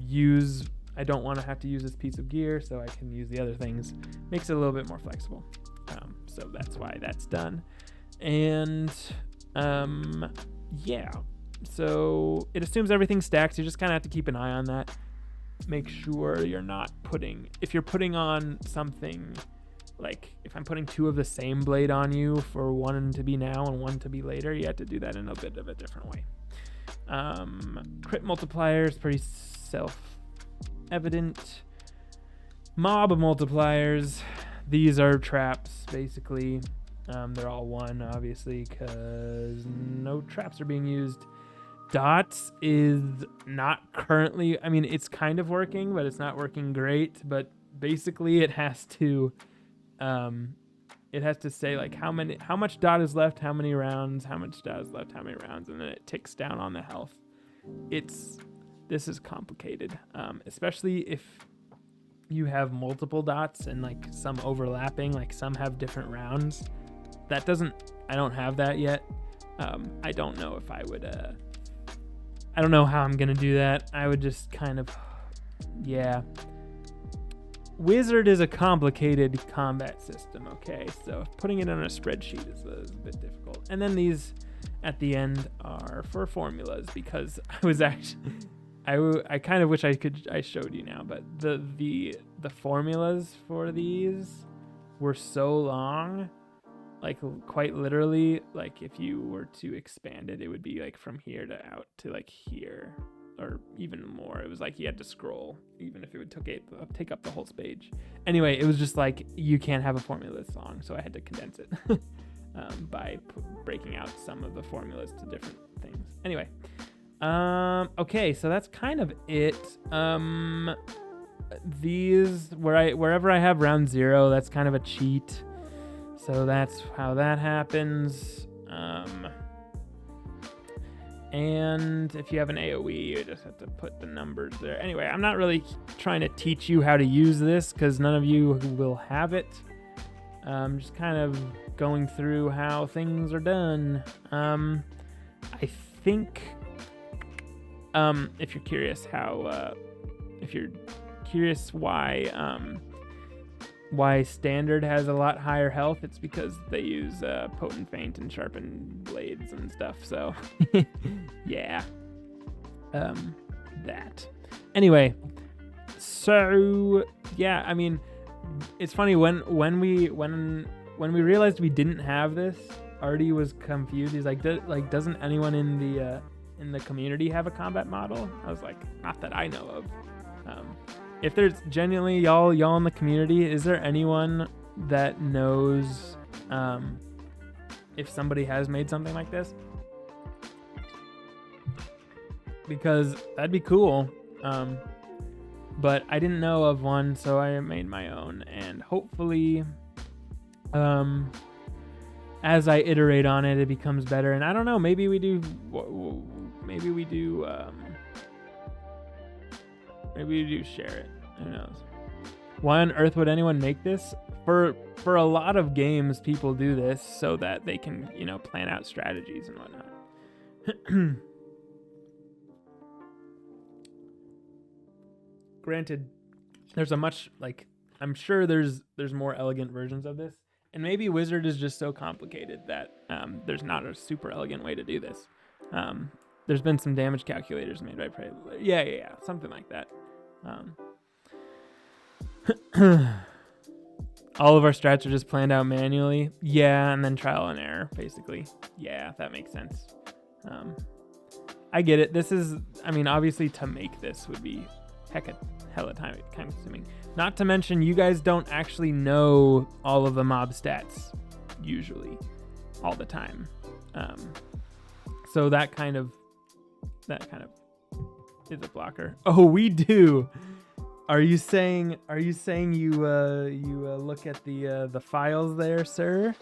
use. I don't want to have to use this piece of gear, so I can use the other things. Makes it a little bit more flexible. So that's why that's done. And yeah. So it assumes everything stacks. You just kind of have to keep an eye on that. Make sure you're not if you're putting on something, like if I'm putting 2 of the same blade on you for one to be now and one to be later, you have to do that in a bit of a different way. Crit multiplier is pretty self-evident. Mob multipliers. These are traps, basically. They're all 1, obviously, because no traps are being used. Dots is not currently, it's kind of working, but it's not working great. But basically it has to say like how much dot is left, how many rounds, how much dot is left, how many rounds, and then it ticks down on the health. This is complicated, especially if you have multiple dots and like some overlapping, like some have different rounds. I don't have that yet. I don't know if I would, I don't know how I'm going to do that. I would just kind of, yeah. Wizard is a complicated combat system, okay? So putting it on a spreadsheet is a bit difficult. And then these at the end are for formulas, because I was actually, I kind of wish I showed you now, but the formulas for these were so long, like quite literally, like if you were to expand it, it would be like from here to out to like here, or even more. It was like you had to scroll, even if it would take up the whole page. Anyway, it was just like, you can't have a formula this long, so I had to condense it by breaking out some of the formulas to different things. Anyway, okay, so that's kind of it. These, wherever I have round 0, that's kind of a cheat. So that's how that happens. And if you have an AoE, you just have to put the numbers there. Anyway, I'm not really trying to teach you how to use this, because none of you will have it. Just kind of going through how things are done. I think, if you're curious why why standard has a lot higher health. It's because they use potent feint and sharpened blades and stuff. So yeah, that. Anyway, so yeah, I mean, it's funny when we realized we didn't have this, Artie was confused. He's like, doesn't anyone in the community have a combat model? I was like, not that I know of. If there's genuinely y'all in the community, is there anyone that knows if somebody has made something like this? Because that'd be cool. But I didn't know of one, so I made my own, and hopefully as I iterate on it, it becomes better. And I don't know, maybe we do share it. Who knows? Why on earth would anyone make this? For a lot of games, people do this so that they can, plan out strategies and whatnot. Granted, there's I'm sure there's more elegant versions of this, and maybe Wizard is just so complicated that there's not a super elegant way to do this. There's been some damage calculators made by Prey. Yeah, something like that. All of our strats are just planned out manually. Yeah, and then trial and error, basically. Yeah, that makes sense. I get it. This is, obviously to make this would be hella time consuming. Not to mention, you guys don't actually know all of the mob stats usually, all the time. So that kind of is a blocker. Oh, we do. Are you saying you look at the files there, sir?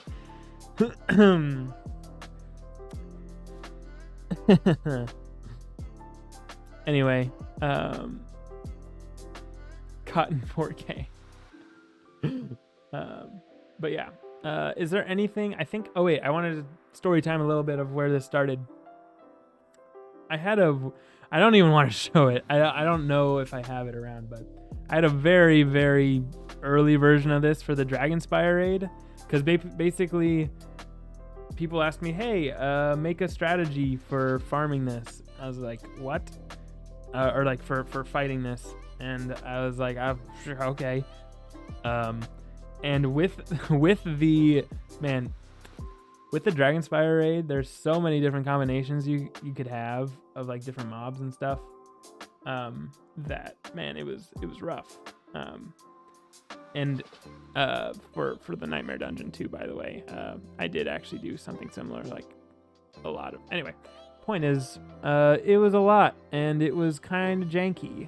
Anyway, Cotton 4K. But yeah, is there anything? I think. Oh wait, I wanted to story time a little bit of where this started. I don't even want to show it. I don't know if I have it around, but I had a very, very early version of this for the Dragonspire raid, because basically people asked me, hey, make a strategy for farming this. I was like, what? Or like for fighting this. And I was like, sure, okay. And with the Dragonspire raid, there's so many different combinations you could have of like different mobs and stuff. That man, it was rough. And for the Nightmare Dungeon too, by the way, I did actually do something similar, like a lot of. Anyway, point is, it was a lot and it was kind of janky,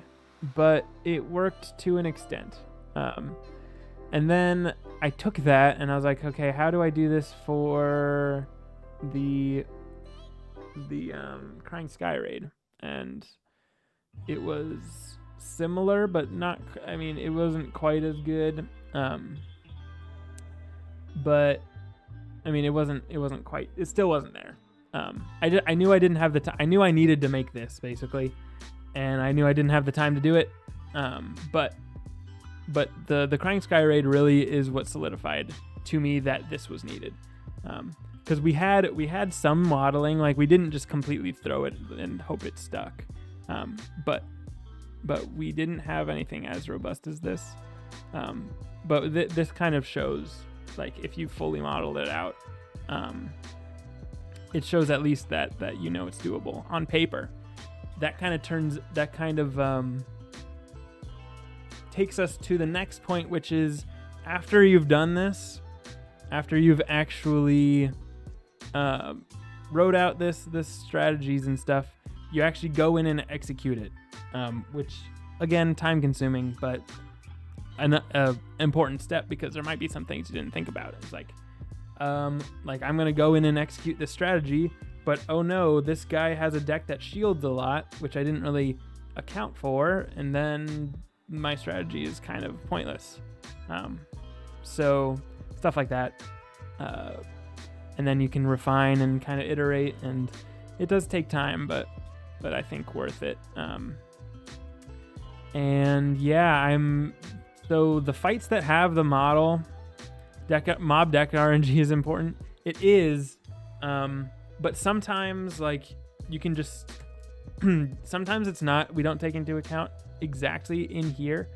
but it worked to an extent. And then I took that and I was like, okay, how do I do this for the Crying Sky raid? And it was similar, but not. It wasn't quite as good. But it wasn't quite. It still wasn't there. I knew I didn't have the time. I knew I needed to make this basically, and I knew I didn't have the time to do it. But the Crying Sky raid really is what solidified to me that this was needed. Because we had some modeling, like we didn't just completely throw it and hope it stuck. But we didn't have anything as robust as this. But this kind of shows, like, if you fully modeled it out, it shows at least that it's doable on paper. That kind of takes us to the next point, which is after you've done this, after you've actually wrote out this strategies and stuff, you actually go in and execute it, which again, time consuming, but an important step, because there might be some things you didn't think about. It's like I'm gonna go in and execute this strategy, but oh no, this guy has a deck that shields a lot, which I didn't really account for, and then my strategy is kind of pointless. So stuff like that, and then you can refine and kind of iterate, and it does take time, but I think worth it. And yeah, I'm So the fights that have the model mob deck RNG is important. It is, but sometimes like you can just sometimes it's not. We don't take into account exactly in here.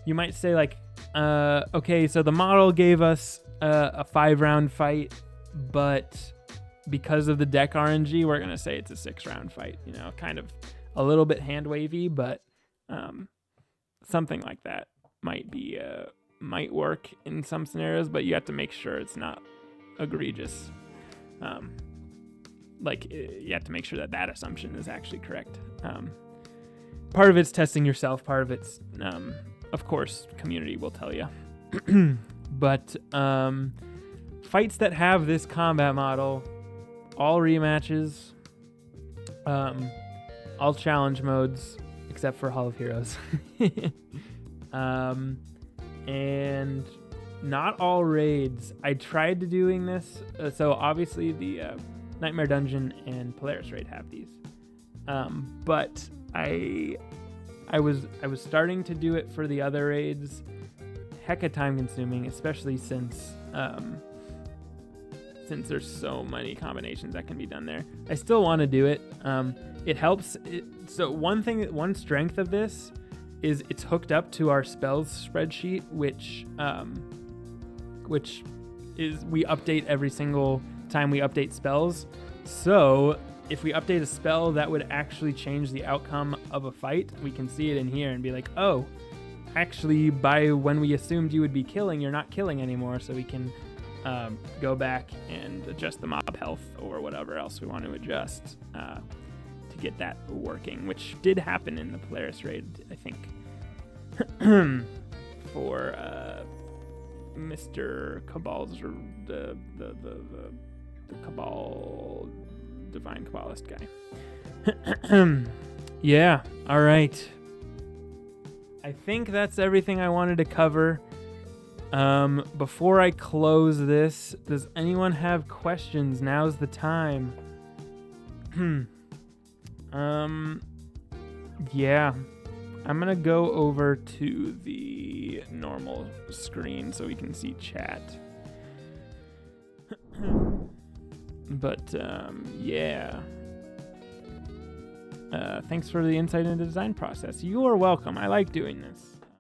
You might say like, okay, so the model gave us a 5-round fight, but because of the deck RNG, we're gonna say it's a 6-round fight. You know, kind of a little bit hand wavy, but something like that might work in some scenarios. But you have to make sure it's not egregious. Like you have to make sure that assumption is actually correct. Part of it's testing yourself. Part of it's, of course, community will tell you. But fights that have this combat model, all rematches, all challenge modes, except for Hall of Heroes. And not all raids. I tried to doing this. So obviously the Nightmare Dungeon and Polaris raid have these. But I was starting to do it for the other raids. Hecka time consuming, especially since there's so many combinations that can be done there. I still want to do it. It helps. So one strength of this is it's hooked up to our spells spreadsheet, which is we update every single time we update spells. So if we update a spell that would actually change the outcome of a fight, we can see it in here and be like, oh, actually by when we assumed you would be killing, you're not killing anymore. So we can go back and adjust the mob health or whatever else we want to adjust to get that working, which did happen in the Polaris raid, I think, for Mr. Cabal's the Cabal Divine Kabbalist guy. Yeah, all right. I think that's everything I wanted to cover. Before I close this, does anyone have questions? Now's the time. Yeah. I'm gonna go over to the normal screen so we can see chat. But, yeah. Thanks for the insight into the design process. You are welcome. I like doing this.